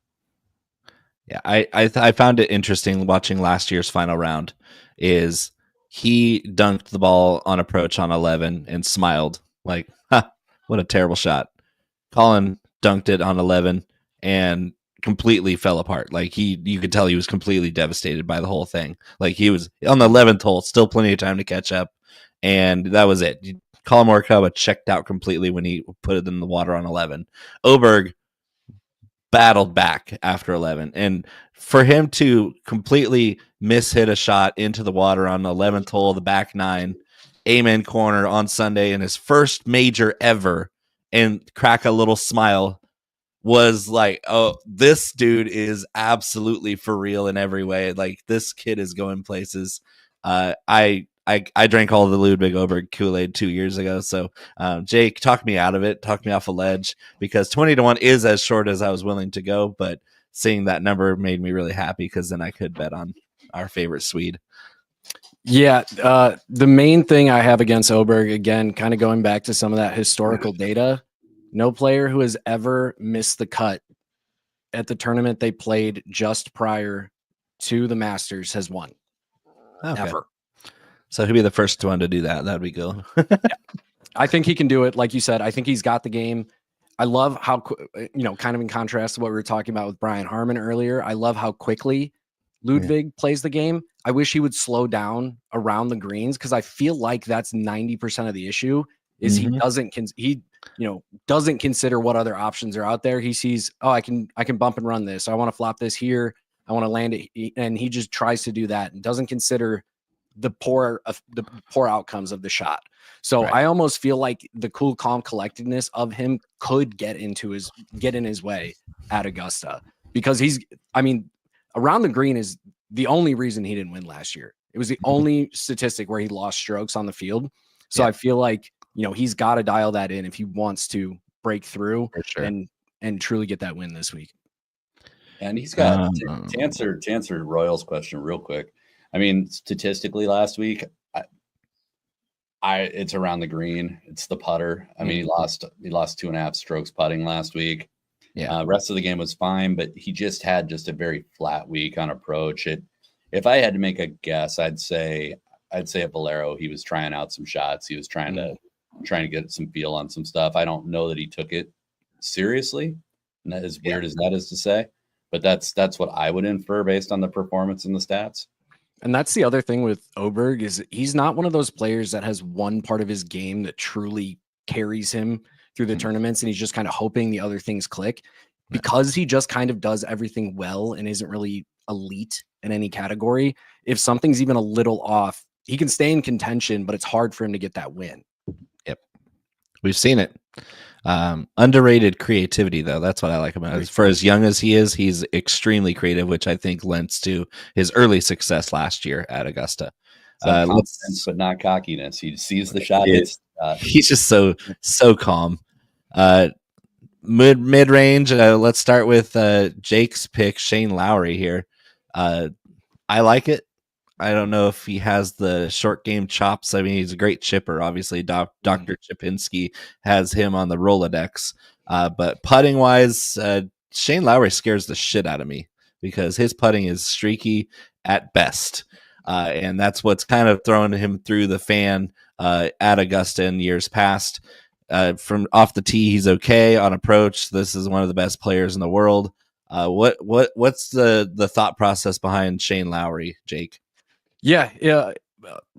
Speaker 1: Yeah, I found it interesting watching last year's final round. Is he dunked the ball on approach on 11 and smiled like, what a terrible shot. Colin dunked it on 11 and completely fell apart. Like you could tell he was completely devastated by the whole thing. Like he was on the 11th hole, still plenty of time to catch up. And that was it. Colin Morikawa checked out completely when he put it in the water on 11. Oberg battled back after 11, and for him to completely mishit a shot into the water on the 11th hole, the back nine, amen corner on Sunday in his first major ever, and crack a little smile was like, oh, this dude is absolutely for real in every way. Like this kid is going places. I drank all the Ludwig Oberg Kool-Aid 2 years ago. So, Jake, talk me out of it. Talk me off a ledge because 20-1 is as short as I was willing to go. But seeing that number made me really happy because then I could bet on our favorite Swede.
Speaker 3: Yeah. The main thing I have against Oberg, again, kind of going back to some of that historical data, no player who has ever missed the cut at the tournament they played just prior to the Masters has won.
Speaker 1: Okay.
Speaker 3: Ever.
Speaker 1: So he'll be the first one to do that. That'd be cool.
Speaker 3: Yeah. I think he can do it. Like you said, I think he's got the game. I love how, kind of in contrast to what we were talking about with Brian Harman earlier, I love how quickly Ludwig plays the game. I wish he would slow down around the greens because I feel like that's 90% of the issue is he doesn't consider what other options are out there. He sees, I can bump and run this. I want to flop this here. I want to land it. And he just tries to do that and doesn't consider the poor outcomes of the shot. So I almost feel like the cool, calm collectedness of him could get in his way at Augusta because around the green is the only reason he didn't win last year. It was the only statistic where he lost strokes on the field. So I feel like, he's got to dial that in if he wants to break through and truly get that win this week.
Speaker 2: And he's got to answer Royal's question real quick. I mean, statistically last week, it's around the green. It's the putter. I mean, he lost 2.5 strokes putting last week. Yeah. Rest of the game was fine, but he just had a very flat week on approach. If I had to make a guess, I'd say at Valero, he was trying out some shots. He was trying to get some feel on some stuff. I don't know that he took it seriously. And that is weird as that is to say, but that's what I would infer based on the performance and the stats.
Speaker 3: And that's the other thing with Oberg is he's not one of those players that has one part of his game that truly carries him through the tournaments. And he's just kind of hoping the other things click because he just kind of does everything well and isn't really elite in any category. If something's even a little off, he can stay in contention, but it's hard for him to get that win.
Speaker 1: Yep. We've seen it. Underrated creativity, though. That's what I like about it. For as young as he is, he's extremely creative, which I think lends to his early success last year at Augusta.
Speaker 2: Confidence, but not cockiness. He sees the shot.
Speaker 1: He's just so calm. Mid range. Let's start with Jake's pick, Shane Lowry here. I like it. I don't know if he has the short game chops. I mean, he's a great chipper. Obviously, Dr. Chipinski has him on the Rolodex. But putting wise, Shane Lowry scares the shit out of me because his putting is streaky at best. And that's what's kind of thrown him through the fan at Augusta in years past. From off the tee, he's okay. On approach, this is one of the best players in the world. What's the thought process behind Shane Lowry, Jake?
Speaker 3: Yeah.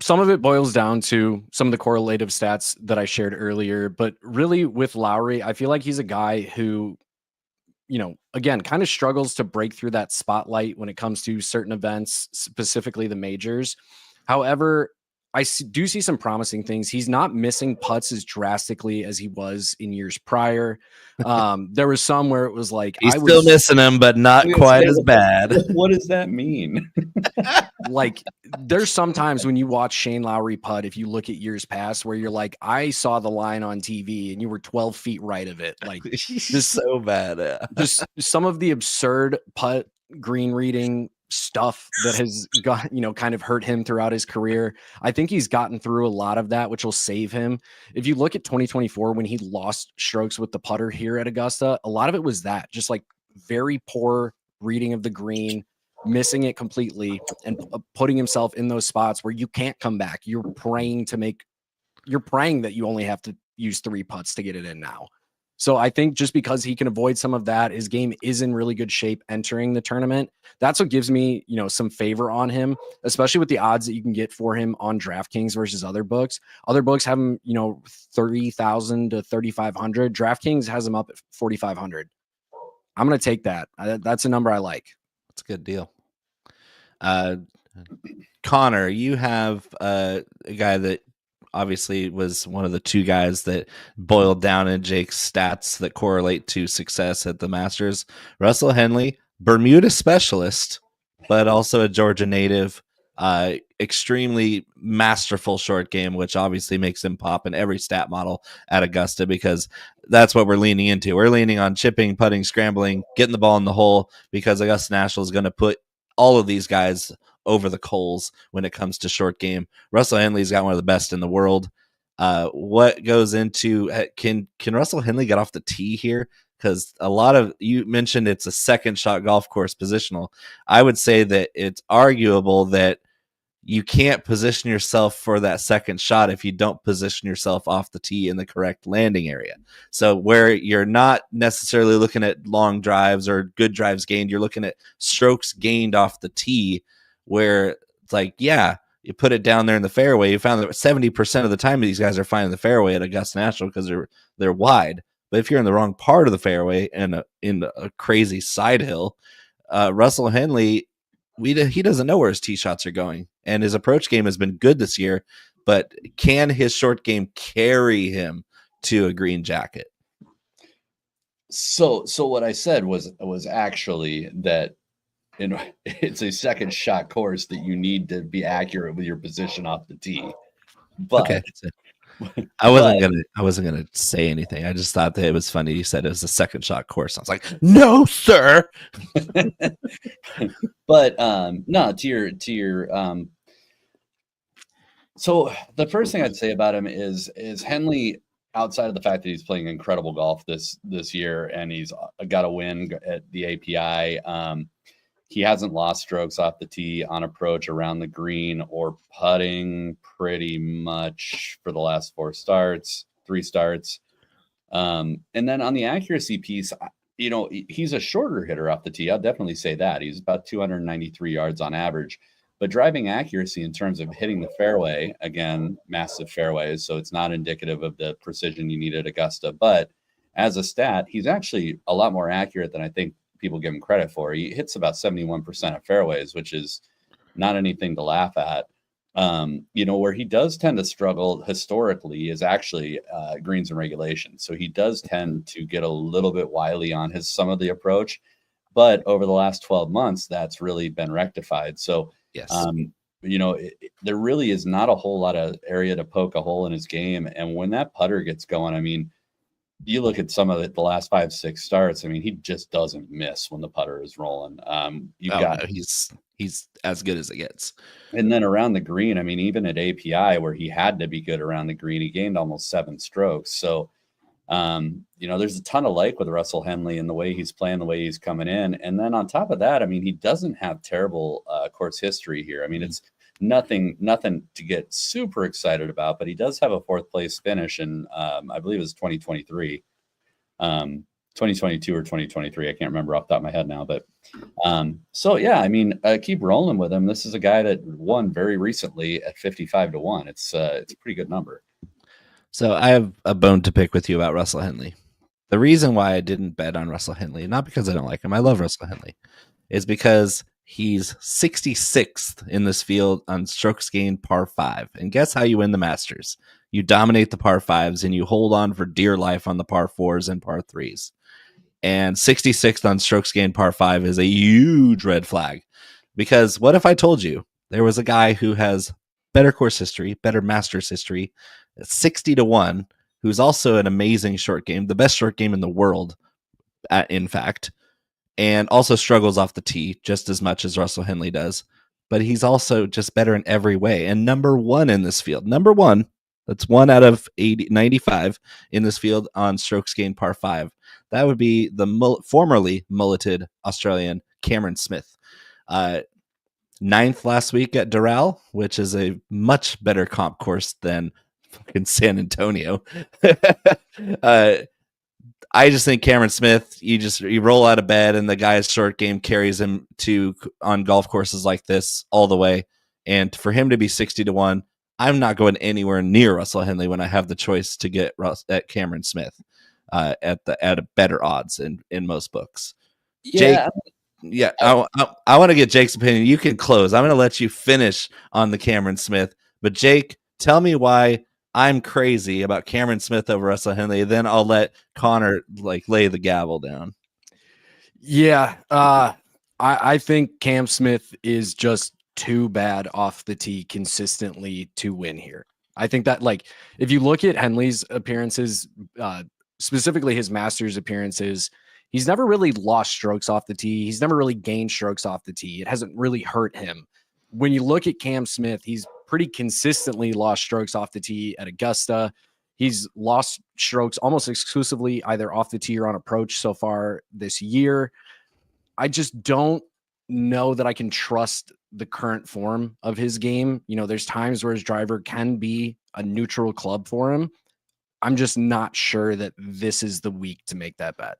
Speaker 3: some of it boils down to some of the correlative stats that I shared earlier, but really with Lowry, I feel like he's a guy who, again, kind of struggles to break through that spotlight when it comes to certain events, specifically the majors. However, do see some promising things. He's not missing putts as drastically as he was in years prior. There was some where it was like
Speaker 1: he's still missing them, but not quite as bad.
Speaker 2: What does that mean?
Speaker 3: Like, there's sometimes when you watch Shane Lowry putt, if you look at years past, where you're like, I saw the line on TV and you were 12 feet right of it. Like,
Speaker 1: he's so bad. Yeah.
Speaker 3: Just some of the absurd putt green reading stuff that has got, kind of hurt him throughout his career. I think he's gotten through a lot of that, which will save him. If you look at 2024, when he lost strokes with the putter here at Augusta, a lot of it was that, just like very poor reading of the green, missing it completely, and putting himself in those spots where you can't come back. You're praying that you only have to use 3 putts to get it in now. So I think just because he can avoid some of that, his game is in really good shape entering the tournament. That's what gives me, some favor on him, especially with the odds that you can get for him on DraftKings versus other books. Other books have him, 30,000 to 3,500. DraftKings has him up at 4,500. I'm going to take that. That's a number I like.
Speaker 1: That's a good deal. Connor, you have a guy that obviously was one of the 2 guys that boiled down in Jake's stats that correlate to success at the Masters. Russell Henley, Bermuda specialist, but also a Georgia native, extremely masterful short game, which obviously makes him pop in every stat model at Augusta, because that's what we're leaning into. We're leaning on chipping, putting, scrambling, getting the ball in the hole, because Augusta National is going to put all of these guys over the coals when it comes to short game. Russell Henley's got one of the best in the world. What goes into can Russell Henley get off the tee here? Because a lot of you mentioned it's a second shot golf course positional. I would say that it's arguable that you can't position yourself for that second shot if you don't position yourself off the tee in the correct landing area. So where you're not necessarily looking at long drives or good drives gained, you're looking at strokes gained off the tee, where it's like, yeah, you put it down there in the fairway. You found that 70% of the time these guys are finding the fairway at Augusta National because they're wide. But if you're in the wrong part of the fairway and in a crazy side hill, Russell Henley, he doesn't know where his tee shots are going, and his approach game has been good this year. But can his short game carry him to a green jacket?
Speaker 2: So what I said was actually that it's a second shot course that you need to be accurate with your position off the tee. But
Speaker 1: okay. I wasn't gonna say anything. I just thought that it was funny. You said it was a second shot course. I was like, no, sir.
Speaker 2: But no, to your so the first thing I'd say about him is Henley, outside of the fact that he's playing incredible golf this year and he's got a win at the API, he hasn't lost strokes off the tee on approach, around the green, or putting pretty much for the last 3 starts. And then on the accuracy piece, he's a shorter hitter off the tee. I'll definitely say that. He's about 293 yards on average. But driving accuracy in terms of hitting the fairway, again, massive fairways, so it's not indicative of the precision you need at Augusta. But as a stat, he's actually a lot more accurate than I think people give him credit for. He hits about 71% of fairways, which is not anything to laugh at. Where he does tend to struggle historically is actually greens and regulation. So he does tend to get a little bit wily on some of the approach, but over the last 12 months, that's really been rectified. So,
Speaker 1: yes,
Speaker 2: there really is not a whole lot of area to poke a hole in his game. And when that putter gets going, I mean, you look at some of the last 5-6 starts. I mean, he just doesn't miss when the putter is rolling.
Speaker 1: He's as good as it gets.
Speaker 2: And then around the green, I mean, even at API where he had to be good around the green, he gained almost 7 strokes. So, there's a ton of like with Russell Henley and the way he's playing, the way he's coming in. And then on top of that, I mean, he doesn't have terrible course history here. I mean, it's nothing to get super excited about, but he does have a 4th place finish in, I believe it was 2023. 2022 or 2023. I can't remember off the top of my head now, but so yeah, I mean, keep rolling with him. This is a guy that won very recently at 55-1. It's a pretty good number.
Speaker 1: So I have a bone to pick with you about Russell Henley. The reason why I didn't bet on Russell Henley, not because I don't like him, I love Russell Henley, is because he's 66th in this field on strokes gained par 5. And guess how you win the Masters? You dominate the par 5s and you hold on for dear life on the par 4s and par 3s. And 66th on strokes gained par 5 is a huge red flag. Because what if I told you there was a guy who has better course history, better Masters history, 60-1, who's also an amazing short game, the best short game in the world, in fact, and also struggles off the tee just as much as Russell Henley does. But he's also just better in every way. And number one in this field, number one, that's 1 out of 95 in this field on strokes gained par 5. That would be the formerly mulleted Australian Cameron Smith. 9th last week at Doral, which is a much better comp course than fucking San Antonio. I just think Cameron Smith, you roll out of bed and the guy's short game carries him on golf courses like this all the way. And for him to be 60-1, I'm not going anywhere near Russell Henley when I have the choice to get at Cameron Smith at a better odds in most books.
Speaker 2: Yeah.
Speaker 1: Jake, I want to get Jake's opinion. You can close. I'm going to let you finish on the Cameron Smith. But Jake, tell me why I'm crazy about Cameron Smith over Russell Henley. Then I'll let Connor lay the gavel down.
Speaker 3: Yeah. I think Cam Smith is just too bad off the tee consistently to win here. I think that if you look at Henley's appearances, specifically his Masters appearances, he's never really lost strokes off the tee. He's never really gained strokes off the tee. It hasn't really hurt him. When you look at Cam Smith, he's pretty consistently lost strokes off the tee at Augusta. He's lost strokes almost exclusively either off the tee or on approach so far this year. I just don't know that I can trust the current form of his game. You know, there's times where his driver can be a neutral club for him. I'm just not sure that this is the week to make that bet.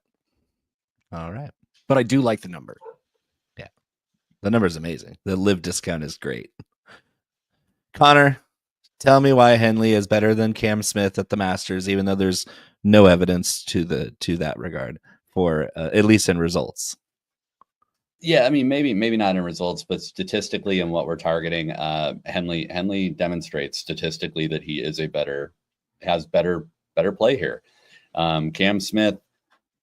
Speaker 1: All right.
Speaker 3: But I do like the number.
Speaker 1: Yeah. The number is amazing. The live discount is great. Connor, tell me why Henley is better than Cam Smith at the Masters, even though there's no evidence to that regard for at least in results.
Speaker 2: Yeah, I mean, maybe not in results, but statistically and what we're targeting, Henley demonstrates statistically that he is has better play here. Cam Smith,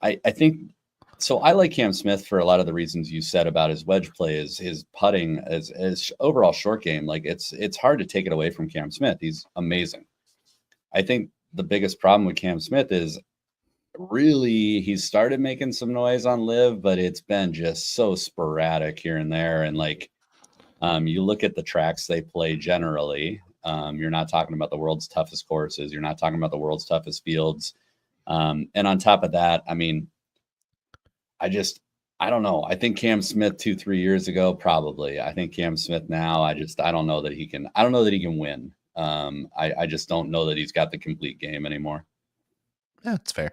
Speaker 2: I think. So I like Cam Smith for a lot of the reasons you said about his wedge play, his putting, his overall short game. Like it's hard to take it away from Cam Smith. He's amazing. I think the biggest problem with Cam Smith is really he's started making some noise on live, but it's been just so sporadic here and there. And you look at the tracks they play generally, you're not talking about the world's toughest courses. You're not talking about the world's toughest fields. And on top of that, I mean, I don't know. I think Cam Smith 2-3 years ago, probably. I think Cam Smith now, I don't know that he can win. I just don't know that he's got the complete game anymore.
Speaker 1: Yeah, that's fair.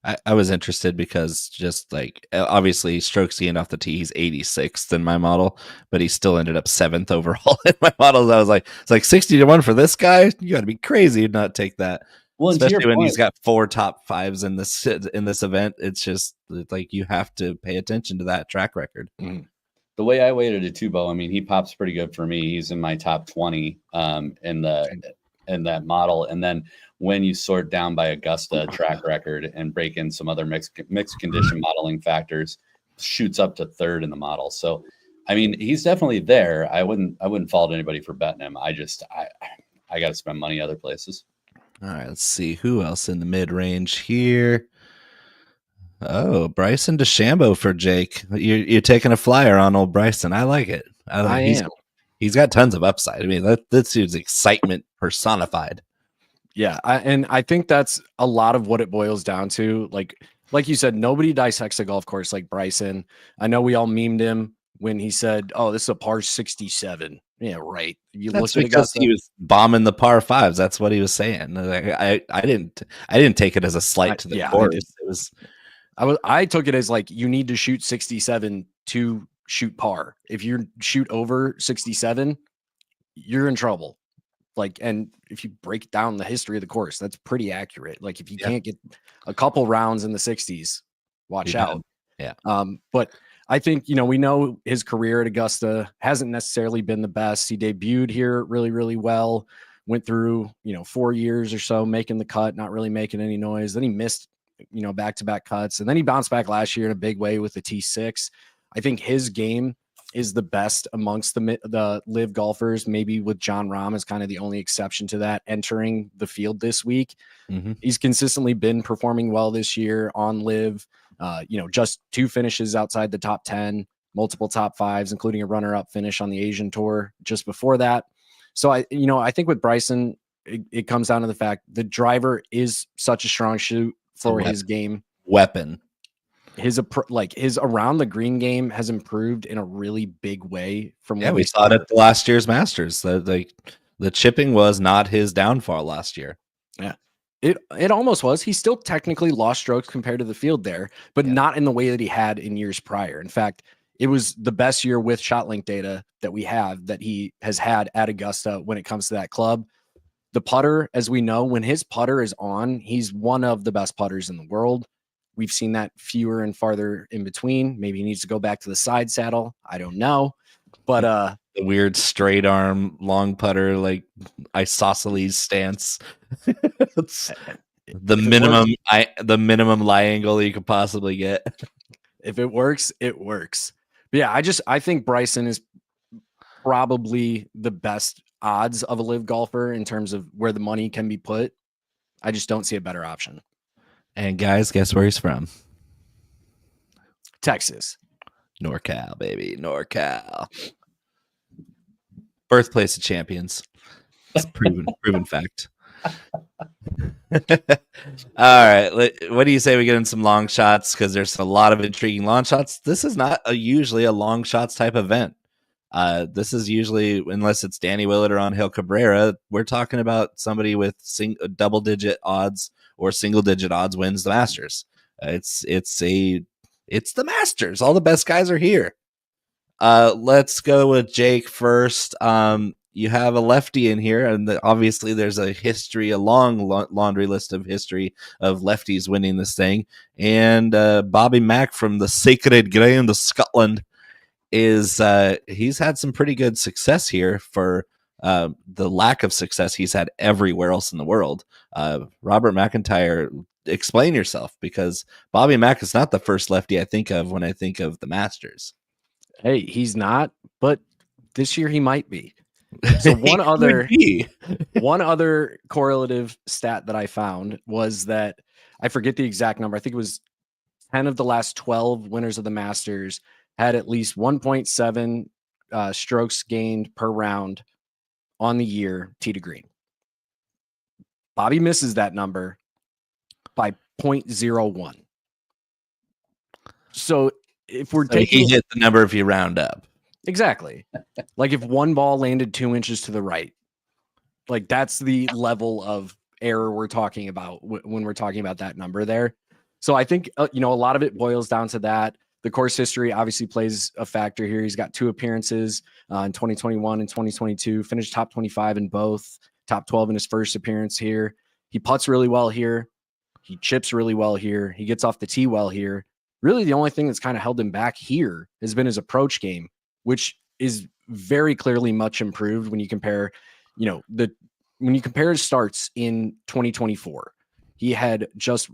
Speaker 1: I was interested because just obviously strokes gained off the tee, he's 86th in my model, but he still ended up 7th overall in my models. I was like, it's like 60-1 for this guy. You got to be crazy to not take that. Well, especially when he's got 4 top 5s in this event. It's just like you have to pay attention to that track record.
Speaker 2: Mm-hmm. The way I weighted it too, Bo, I mean, he pops pretty good for me. He's in my top 20 in that model. And then when you sort down by Augusta track record and break in some other mixed condition modeling factors, shoots up to 3rd in the model. So, I mean, he's definitely there. I wouldn't fault anybody for betting him. I got to spend money other places.
Speaker 1: All right, let's see who else in the mid-range here. Oh, Bryson DeChambeau for Jake. You're taking a flyer on old Bryson. I like it.
Speaker 3: I am.
Speaker 1: He's got tons of upside. I mean, this dude's excitement personified.
Speaker 3: Yeah, and I think that's a lot of what it boils down to. Like you said, nobody dissects a golf course like Bryson. I know we all memed him when he said, "Oh, this is a par 67." Yeah, right.
Speaker 1: That's because he was bombing the par 5s. That's what he was saying. I didn't take it as a slight to the course.
Speaker 3: I took it as like you need to shoot 67 to shoot par. If you shoot over 67, you're in trouble. Like, and if you break down the history of the course, that's pretty accurate. Like, if you can't get a couple rounds in the 60s, watch out.
Speaker 1: Yeah.
Speaker 3: But I think, we know his career at Augusta hasn't necessarily been the best. He debuted here really, really well, went through, 4 years or so making the cut, not really making any noise. Then he missed, back-to-back cuts. And then he bounced back last year in a big way with the T6. I think his game is the best amongst the live golfers, maybe with John Rahm as kind of the only exception to that entering the field this week.
Speaker 1: Mm-hmm.
Speaker 3: He's consistently been performing well this year on live, just 2 finishes outside the top 10, multiple top 5s, including a runner-up finish on the Asian Tour just before that. So I think with Bryson, it comes down to the fact the driver is such a strong shoot for his game.
Speaker 1: Weapon.
Speaker 3: His around the green game has improved in a really big way from
Speaker 1: we saw it at the last year's Masters. The chipping was not his downfall last year.
Speaker 3: Yeah, it almost was. He still technically lost strokes compared to the field there, but not in the way that he had in years prior. In fact, it was the best year with ShotLink data that we have that he has had at Augusta when it comes to that club. The putter, as we know, when his putter is on, he's one of the best putters in the world. We've seen that fewer and farther in between. Maybe he needs to go back to the side saddle. I don't know. But
Speaker 1: the weird straight arm long putter, like isosceles stance. It's the minimum lie angle you could possibly get.
Speaker 3: If it works, it works. But yeah, I think Bryson is probably the best odds of a live golfer in terms of where the money can be put. I just don't see a better option.
Speaker 1: And guys, guess where he's from?
Speaker 3: Texas.
Speaker 1: NorCal, baby. NorCal. Birthplace of champions. It's proven fact. All right. What do you say we get in some long shots? Because there's a lot of intriguing long shots. This is not usually a long shots type event. This is usually, unless it's Danny Willett or Angel Cabrera, we're talking about somebody with double-digit odds or single-digit odds wins the Masters. It's the Masters. All the best guys are here. Let's go with Jake first. You have a lefty in here, and obviously there's a long laundry list of history of lefties winning this thing. And Bobby Mack from the Sacred Ground of Scotland he's had some pretty good success here for the lack of success he's had everywhere else in the world. Robert McIntyre, explain yourself, because Bobby Mack is not the first lefty I think of when I think of the Masters.
Speaker 3: Hey, he's not, but this year he might be. So one other correlative stat that I found was that I forget the exact number. I think it was 10 of the last 12 winners of the Masters had at least 1.7 strokes gained per round on the year tee to green. Bobby misses that number by 0.01. So if we're taking,
Speaker 1: he hit the number if you round up.
Speaker 3: Exactly. Like if one ball landed 2 inches to the right, like that's the level of error we're talking about when we're talking about that number there. So I think, a lot of it boils down to that. The course history obviously plays a factor here. He's got 2 appearances in 2021 and 2022, finished top 25 in both, top 12 in his first appearance here. He putts really well here. He chips really well here. He gets off the tee well here. Really, the only thing that's kind of held him back here has been his approach game, which is very clearly much improved when you compare, when you compare his starts in 2024. He had just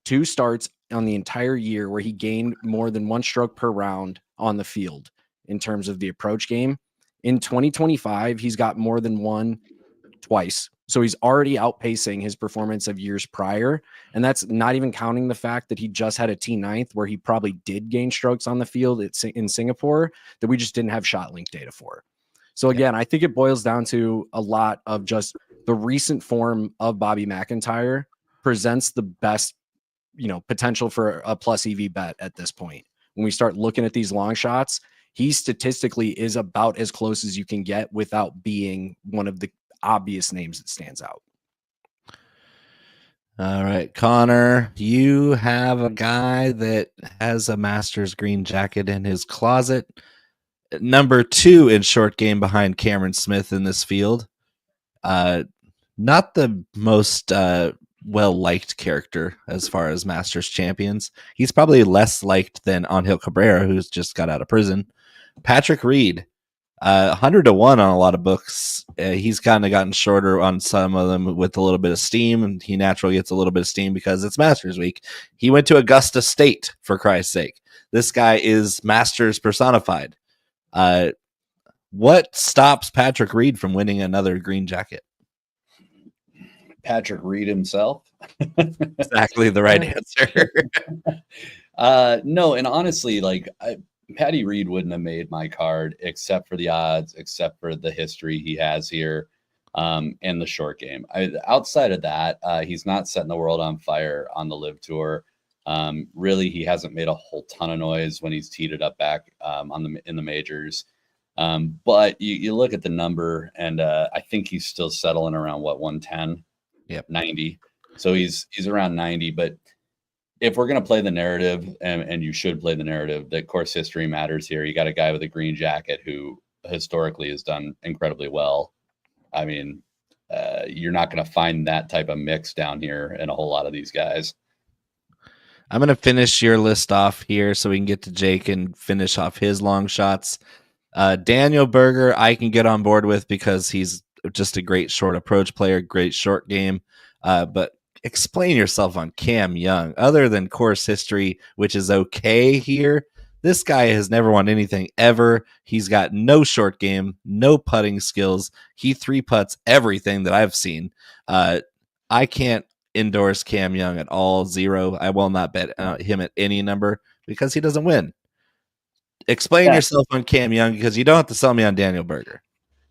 Speaker 3: 2 starts on the entire year where he gained more than 1 stroke per round on the field in terms of the approach game. In 2025, he's got more than 1 twice. So he's already outpacing his performance of years prior. And that's not even counting the fact that he just had a T9th where he probably did gain strokes on the field in Singapore that we just didn't have ShotLink data for. So again, I think it boils down to a lot of just the recent form of Bobby McIntyre presents the best, potential for a plus EV bet at this point. When we start looking at these long shots, he statistically is about as close as you can get without being one of the obvious names that stands out.
Speaker 1: All right, Connor, you have a guy that has a Masters green jacket in his closet. Number 2 in short game behind Cameron Smith in this field. Not the most well-liked character as far as Masters champions. He's probably less liked than Angel Cabrera, who's just got out of prison. Patrick Reed, 100 to 1 on a lot of books. He's kind of gotten shorter on some of them with a little bit of steam, and he naturally gets a little bit of steam because it's Masters week. He went to Augusta State, for Christ's sake. This guy is Masters personified. What stops Patrick Reed from winning another green jacket?
Speaker 2: Patrick Reed himself.
Speaker 1: Exactly the right answer.
Speaker 2: No, and honestly, like Patty Reed wouldn't have made my card except for the odds, except for the history he has here, and the short game. Outside of that, he's not setting the world on fire on the Live Tour. Really, he hasn't made a whole ton of noise when he's teed it up back in the majors. But you look at the number, and I think he's still settling around 110.
Speaker 1: Yep.
Speaker 2: 90. So he's around 90. But if we're going to play the narrative, and you should play the narrative, that course history matters here. You got a guy with a green jacket who historically has done incredibly well. I mean, you're not going to find that type of mix down here in a whole lot of these guys.
Speaker 1: I'm going to finish your list off here so we can get to Jake and finish off his long shots. Daniel Berger, I can get on board with because he's just a great short approach player, great short game. But explain yourself on Cam Young. Other than course history, which is okay here, this guy has never won anything ever. He's got no short game, no putting skills. He 3-putts everything that I've seen. I can't endorse Cam Young at all. 0. I will not bet him at any number because he doesn't win. Explain yourself on Cam Young because you don't have to sell me on Daniel Berger.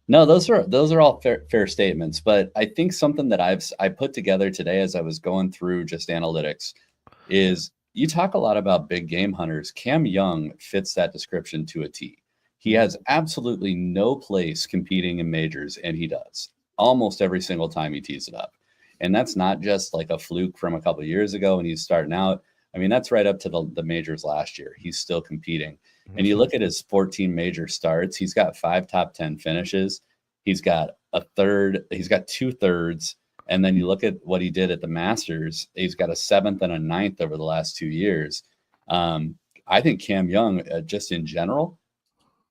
Speaker 2: No, those are all fair statements. But I think something that I put together today as I was going through just analytics is you talk a lot about big game hunters. Cam Young fits that description to a T. He has absolutely no place competing in majors, and he does almost every single time he tees it up. And that's not just like a fluke from a couple of years ago when he's starting out. I mean, that's right up to the majors last year. He's still competing. And you look at his 14 major starts, he's got 5 top 10 finishes. He's got he's got 2/3. And then you look at what he did at the Masters, he's got a 7th and a 9th over the last 2 years. I think Cam Young, just in general,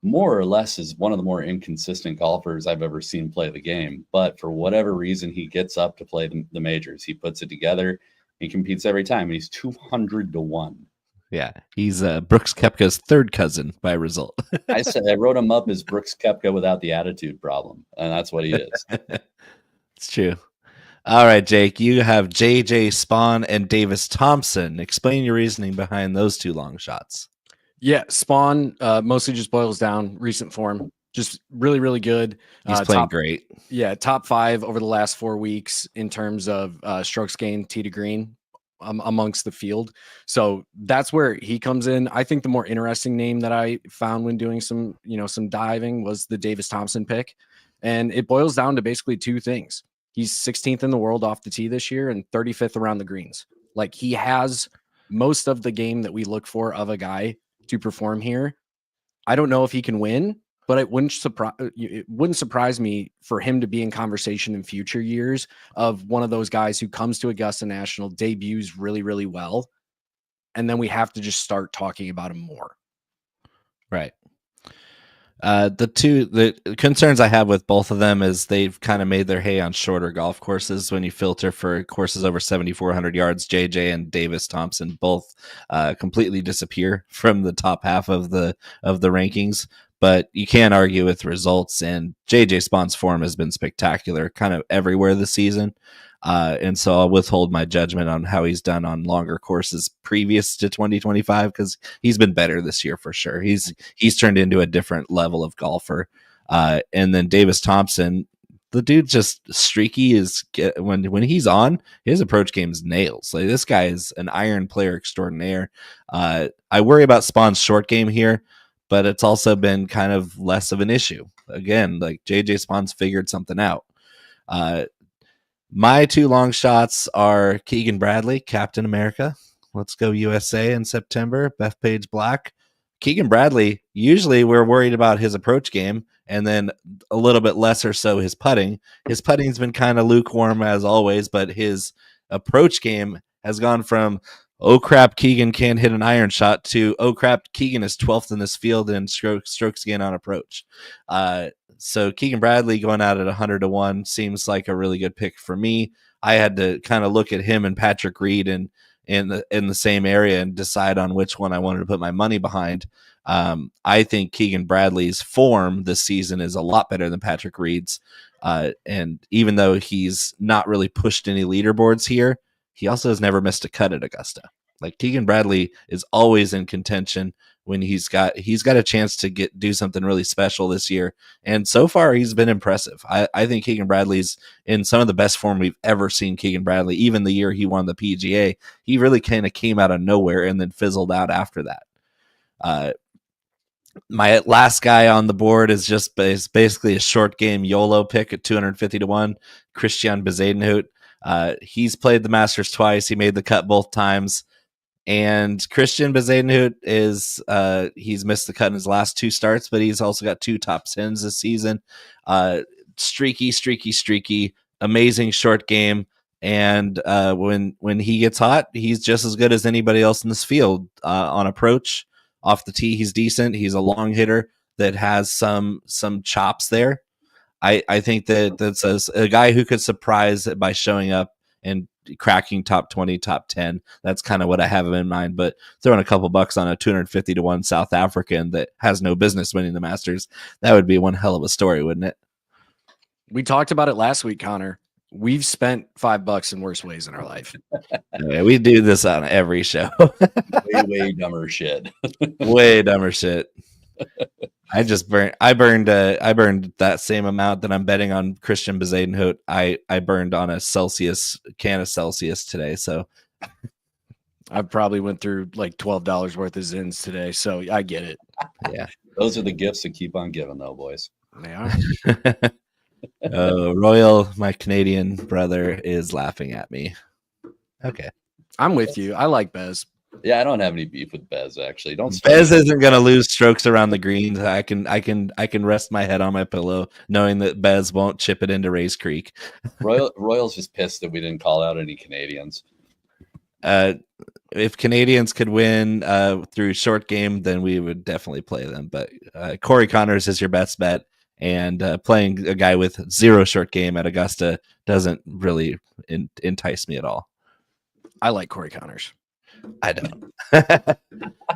Speaker 2: more or less is one of the more inconsistent golfers I've ever seen play the game. But for whatever reason, he gets up to play the majors. He puts it together. He competes every time. And he's 200 to 1.
Speaker 1: Yeah, he's Brooks Koepka's third cousin by result.
Speaker 2: I wrote him up as Brooks Koepka without the attitude problem, and that's what he is.
Speaker 1: It's true. All right, Jake, you have JJ Spawn and Davis Thompson. Explain your reasoning behind those 2 long shots.
Speaker 3: Yeah, Spawn mostly just boils down recent form. Just really, really good.
Speaker 1: He's playing great.
Speaker 3: Yeah, top 5 over the last 4 weeks in terms of strokes gained tee to green amongst the field. So that's where he comes in. I think the more interesting name that I found when doing some diving was the Davis Thompson pick. And it boils down to basically 2 things. He's 16th in the world off the tee this year and 35th around the greens. Like, he has most of the game that we look for of a guy to perform here. I don't know if he can win, but it wouldn't surprise me for him to be in conversation in future years of one of those guys who comes to Augusta National, debuts really, really well, and then we have to just start talking about him more.
Speaker 1: Right. The concerns I have with both of them is they've kind of made their hay on shorter golf courses. When you filter for courses over 7,400 yards, JJ and Davis Thompson both completely disappear from the top half of the rankings. But you can't argue with results, and JJ Spawn's form has been spectacular kind of everywhere this season. And so I'll withhold my judgment on how he's done on longer courses previous to 2025 because he's been better this year for sure. He's turned into a different level of golfer. And then Davis Thompson, the dude's just streaky. When he's on, his approach game's nails. Like, this guy is an iron player extraordinaire. I worry about Spawn's short game here, but it's also been kind of less of an issue. Again, like, JJ Spawn's figured something out. My two long shots are Keegan Bradley, Captain America. Let's go USA in September. Bethpage Black. Keegan Bradley, usually we're worried about his approach game and then a little bit less or so his putting. His putting's been kind of lukewarm as always, but his approach game has gone from, oh crap, Keegan can't hit an iron shot to, oh crap, Keegan is 12th in this field in strokes gained on approach. So Keegan Bradley going out at 100-1 seems like a really good pick for me. I had to kind of look at him and Patrick Reed and in the same area and decide on which one I wanted to put my money behind. I think Keegan Bradley's form this season is a lot better than Patrick Reed's. And even though he's not really pushed any leaderboards here, he also has never missed a cut at Augusta. Like Keegan Bradley is always in contention when he's got a chance to do something really special this year. And so far he's been impressive. I think Keegan Bradley's in some of the best form we've ever seen Keegan Bradley. Even the year he won the PGA, he really kind of came out of nowhere and then fizzled out after that. My last guy on the board is basically a short game YOLO pick at 250-1, Christian Bezuidenhout. He's played the Masters twice. He made the cut both times. And Christian Bezuidenhout he's missed the cut in his last two starts, but he's also got 2 top 10s this season. Streaky, amazing short game. And when he gets hot, he's just as good as anybody else in this field. On approach, off the tee, he's decent. He's a long hitter that has some chops there. I think that's a guy who could surprise by showing up and cracking top 20, top 10. That's kind of what I have in mind. But throwing a couple bucks on a 250-1 South African that has no business winning the Masters, that would be one hell of a story, wouldn't it?
Speaker 3: We talked about it last week, Connor. We've spent $5 in worse ways in our life.
Speaker 1: Yeah, we do this on every show.
Speaker 2: way dumber shit.
Speaker 1: Way dumber shit. I burned that same amount that I'm betting on Christian Bezuidenhout. I burned on a can of Celsius today. So
Speaker 3: I probably went through like $12 worth of Zins today. So I get it.
Speaker 1: Yeah.
Speaker 2: Those are the gifts that keep on giving though, boys.
Speaker 3: They are.
Speaker 1: Royal, my Canadian brother, is laughing at me. Okay.
Speaker 3: I'm with you. I like Bez.
Speaker 2: Yeah, I don't have any beef with Bez, actually.
Speaker 1: Bez isn't going to lose strokes around the greens. I can rest my head on my pillow knowing that Bez won't chip it into Race Creek.
Speaker 2: Royal's just pissed that we didn't call out any Canadians.
Speaker 1: If Canadians could win through short game, then we would definitely play them. But Corey Connors is your best bet. And playing a guy with 0 short game at Augusta doesn't really entice me at all.
Speaker 3: I like Corey Connors.
Speaker 1: I don't.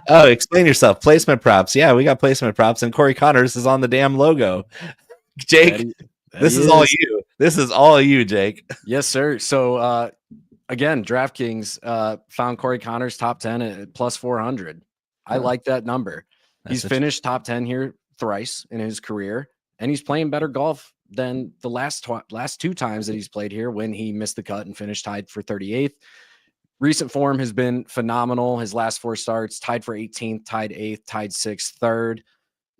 Speaker 1: Oh, explain yourself. Placement props. Yeah, we got placement props, and Corey Connors is on the damn logo. Jake, this is all you. This is all you, Jake.
Speaker 3: Yes, sir. So, again, DraftKings found Corey Connors top 10 at plus 400. I like that number. He's finished top 10 here thrice in his career, and he's playing better golf than the last 2 times that he's played here when he missed the cut and finished tied for 38th. Recent form has been phenomenal. His last 4 starts, tied for 18th, tied 8th, tied 6th, 3rd.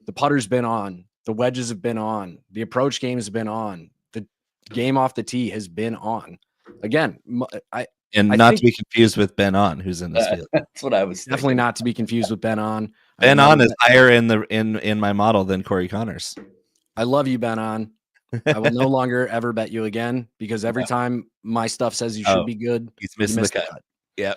Speaker 3: The putter's been on. The wedges have been on. The approach game has been on. The game off the tee has been on. Again, not
Speaker 1: to be confused with Ben On, who's in this field.
Speaker 2: That's what I was thinking.
Speaker 3: Definitely not to be confused with Ben On.
Speaker 1: Ben On is higher in my model than Corey Connors.
Speaker 3: I love you, Ben On. I will no longer ever bet you again because every time my stuff says you should be good,
Speaker 1: he's missing the cut. Yeah,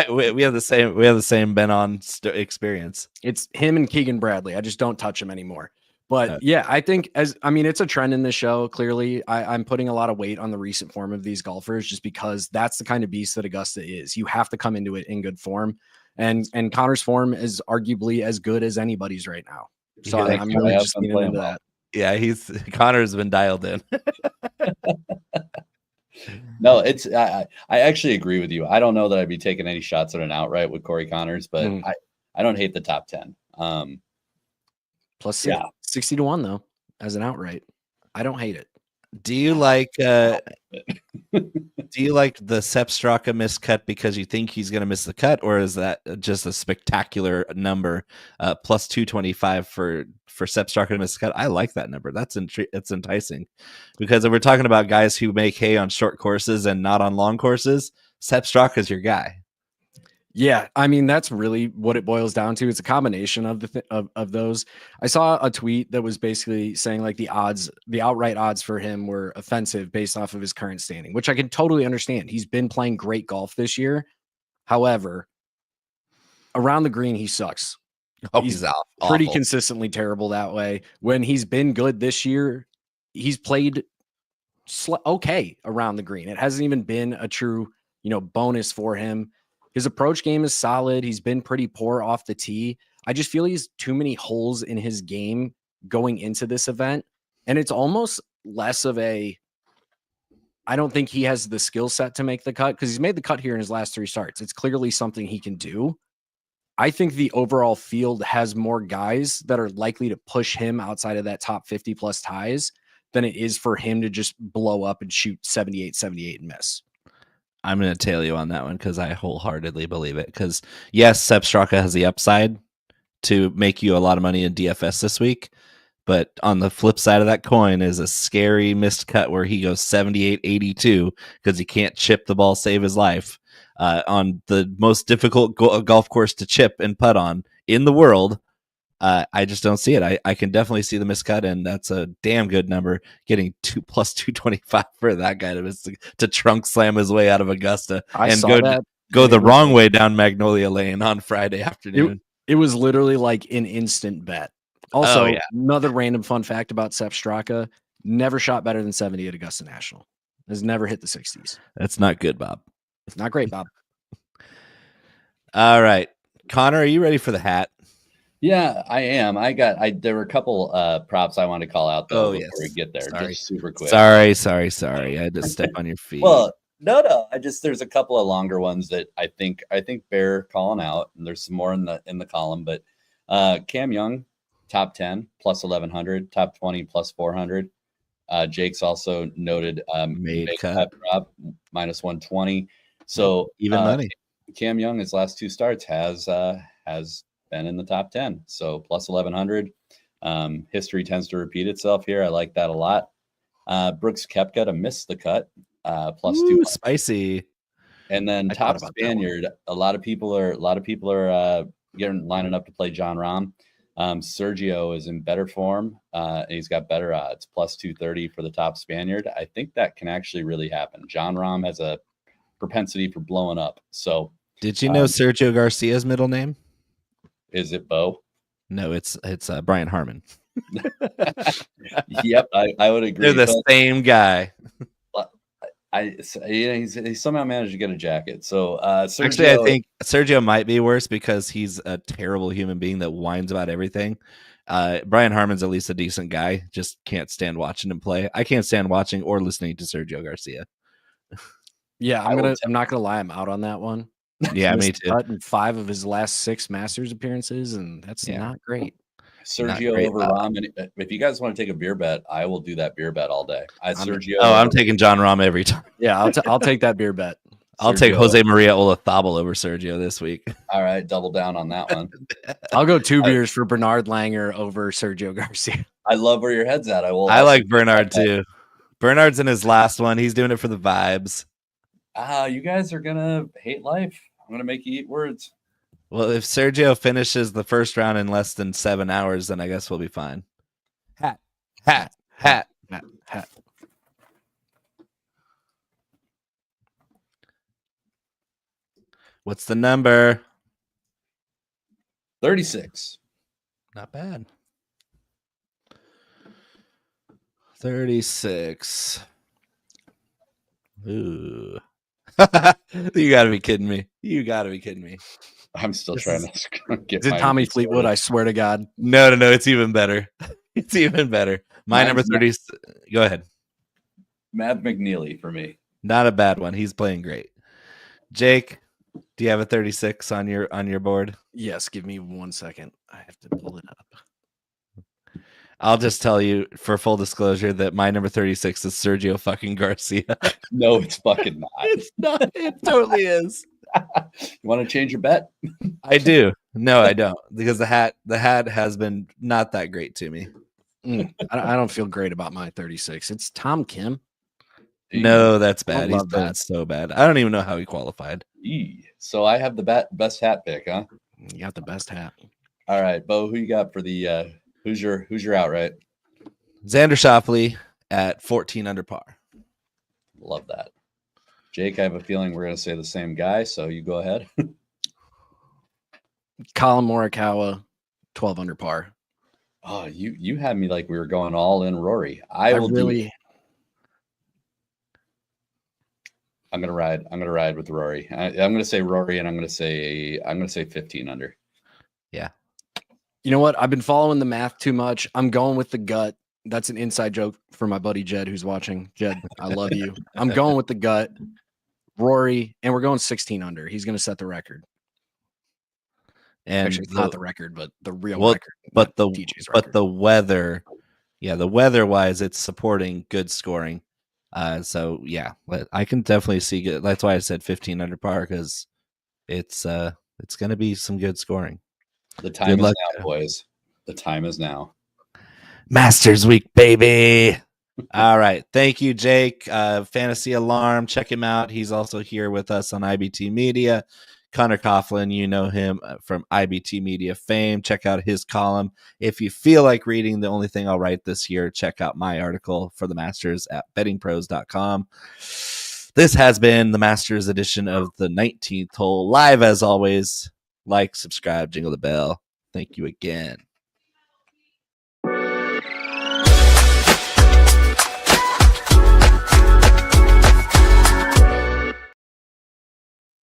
Speaker 1: we have the same Ben On experience.
Speaker 3: It's him and Keegan Bradley. I just don't touch him anymore. But yeah, I think it's a trend in this show. Clearly, I'm putting a lot of weight on the recent form of these golfers just because that's the kind of beast that Augusta is. You have to come into it in good form, and Connor's form is arguably as good as anybody's right now. So I'm really just leaning into that.
Speaker 1: Yeah, Connor's been dialed in.
Speaker 2: No, I actually agree with you. I don't know that I'd be taking any shots at an outright with Corey Connors, but I don't hate the top 10.
Speaker 3: Plus 60-1 though as an outright. I don't hate it.
Speaker 1: Do you like the Sepp Straka miscut because you think he's going to miss the cut, or is that just a spectacular number? Plus 225 for Sepp Straka to miss the cut. I like that number. It's enticing because if we're talking about guys who make hay on short courses and not on long courses, Sepp Straka is your guy.
Speaker 3: Yeah, I mean that's really what it boils down to. It's a combination of of those. I saw a tweet that was basically saying like the outright odds for him were offensive based off of his current standing, which I can totally understand. He's been playing great golf this year. However, around the green he sucks.
Speaker 1: Oh, he's
Speaker 3: pretty
Speaker 1: awful.
Speaker 3: consistently terrible that way. When he's been good this year, he's played okay around the green. It hasn't even been a true, bonus for him. His approach game is solid. He's been pretty poor off the tee. I just feel he's too many holes in his game going into this event. And it's almost less of I don't think he has the skill set to make the cut because he's made the cut here in his last 3 starts. It's clearly something he can do. I think the overall field has more guys that are likely to push him outside of that top 50 plus ties than it is for him to just blow up and shoot 78 and miss.
Speaker 1: I'm going to tail you on that one because I wholeheartedly believe it. Because, yes, Sepp Straka has the upside to make you a lot of money in DFS this week. But on the flip side of that coin is a scary missed cut where he goes 78-82 because he can't chip the ball, save his life on the most difficult golf course to chip and putt on in the world. I just don't see it. I can definitely see the miscut, and that's a damn good number. Getting plus 225 for that guy to trunk slam his way out of Augusta and go the wrong way down Magnolia Lane on Friday afternoon.
Speaker 3: It was literally like an instant bet. Also, another random fun fact about Sepp Straka: never shot better than 70 at Augusta National. Has never hit the 60s.
Speaker 1: That's not good, Bob.
Speaker 3: It's not great, Bob.
Speaker 1: All right, Connor, are you ready for the hat?
Speaker 2: Yeah, I am. There were a couple props I want to call out though before we get there.
Speaker 1: Sorry.
Speaker 2: Just super quick.
Speaker 1: Sorry. I had to step on your feet.
Speaker 2: Well, no. There's a couple of longer ones that I think bear calling out, and there's some more in the column. But Cam Young, top 10 plus 1100, top 20 plus 400. Jake's also noted
Speaker 1: made cut
Speaker 2: prop minus 120. So
Speaker 1: even money.
Speaker 2: Cam Young, his last 2 starts has been in the top 10, so plus 1100. History tends to repeat itself here. I like that a lot. Brooks Koepka to miss the cut, plus 200.
Speaker 1: Spicy.
Speaker 2: And then top Spaniard. A lot of people are lining up to play John Rahm. Sergio is in better form. And he's got better odds, plus 230 for the top Spaniard. I think that can actually really happen. John Rahm has a propensity for blowing up. So,
Speaker 1: did you know Sergio Garcia's middle name?
Speaker 2: Is it Bo?
Speaker 1: No, it's Brian Harman.
Speaker 2: Yep, I would agree.
Speaker 1: They're the same guy.
Speaker 2: He somehow managed to get a jacket. So Sergio,
Speaker 1: actually, I think Sergio might be worse because he's a terrible human being that whines about everything. Brian Harman's at least a decent guy. Just can't stand watching him play. I can't stand watching or listening to Sergio Garcia.
Speaker 3: Yeah, I'm not gonna lie. I'm out on that one.
Speaker 1: Yeah, me too.
Speaker 3: Cut in 5 of his last 6 Masters appearances, and that's not great.
Speaker 2: Sergio over Rahm. And if you guys want to take a beer bet, I will do that beer bet all day.
Speaker 1: I'm taking John Rahm every time.
Speaker 3: Yeah, I'll take that beer bet.
Speaker 1: I'll take Jose Maria Olazabal over Sergio this week.
Speaker 2: All right, double down on that one.
Speaker 3: I'll go 2 beers for Bernard Langer over Sergio Garcia.
Speaker 2: I love where your head's at. I
Speaker 1: like Bernard too. Bernard's in his last one. He's doing it for the vibes.
Speaker 2: You guys are gonna hate life. I'm gonna make you eat words.
Speaker 1: Well, if Sergio finishes the first round in less than 7 hours, then I guess we'll be fine. Hat. What's the number?
Speaker 2: 36.
Speaker 1: Not bad. 36. Ooh. You gotta be kidding me.
Speaker 2: I'm still trying to get
Speaker 3: Is it Tommy Fleetwood? I swear to God.
Speaker 1: No. It's even better. My number 30. Go ahead.
Speaker 2: Matt McNeely for me.
Speaker 1: Not a bad one. He's playing great. Jake, do you have a 36 on your board?
Speaker 3: Yes. Give me 1 second. I have to pull it up.
Speaker 1: I'll just tell you for full disclosure that my number 36 is Sergio fucking Garcia.
Speaker 2: No, it's fucking not.
Speaker 1: It's not. It totally is.
Speaker 2: You want to change your bet?
Speaker 1: I do. No, I don't, because the hat has been not that great to me.
Speaker 3: I don't feel great about my 36. It's Tom Kim.
Speaker 1: No, that's
Speaker 3: I
Speaker 1: bad. He's
Speaker 3: love
Speaker 1: done
Speaker 3: that.
Speaker 1: so bad. I don't even know how he qualified.
Speaker 2: So I have the best hat pick, huh?
Speaker 3: You got the best hat.
Speaker 2: All right, Bo, who you got for the who's your outright?
Speaker 1: Xander Schauffele at 14 under par.
Speaker 2: Love that. Jake, I have a feeling we're going to say the same guy, so you go ahead.
Speaker 3: Colin Morikawa, 12 under par.
Speaker 2: Oh, you had me like we were going all in Rory. I'm gonna ride with Rory. I'm gonna say Rory, and I'm gonna say 15 under.
Speaker 1: Yeah.
Speaker 3: You know what? I've been following the math too much. I'm going with the gut. That's an inside joke for my buddy Jed, who's watching. Jed, I love you. I'm going with the gut. Rory, and we're going 16 under. He's going to set the record.
Speaker 1: And
Speaker 3: actually, it's not the record, but the real record.
Speaker 1: But
Speaker 3: the
Speaker 1: weather, the weather-wise, it's supporting good scoring. So yeah, I can definitely see good. That's why I said 15 under par, because it's going to be some good scoring.
Speaker 2: The time is now, boys. The time is now.
Speaker 1: Masters Week, baby. All right. Thank you, Jake. Fantasy Alarm. Check him out. He's also here with us on IBT Media. Conor Coughlin, you know him from IBT Media fame. Check out his column. If you feel like reading the only thing I'll write this year, check out my article for the Masters at bettingpros.com. This has been the Masters edition of the 19th hole. Live as always. Like, subscribe, jingle the bell. Thank you again.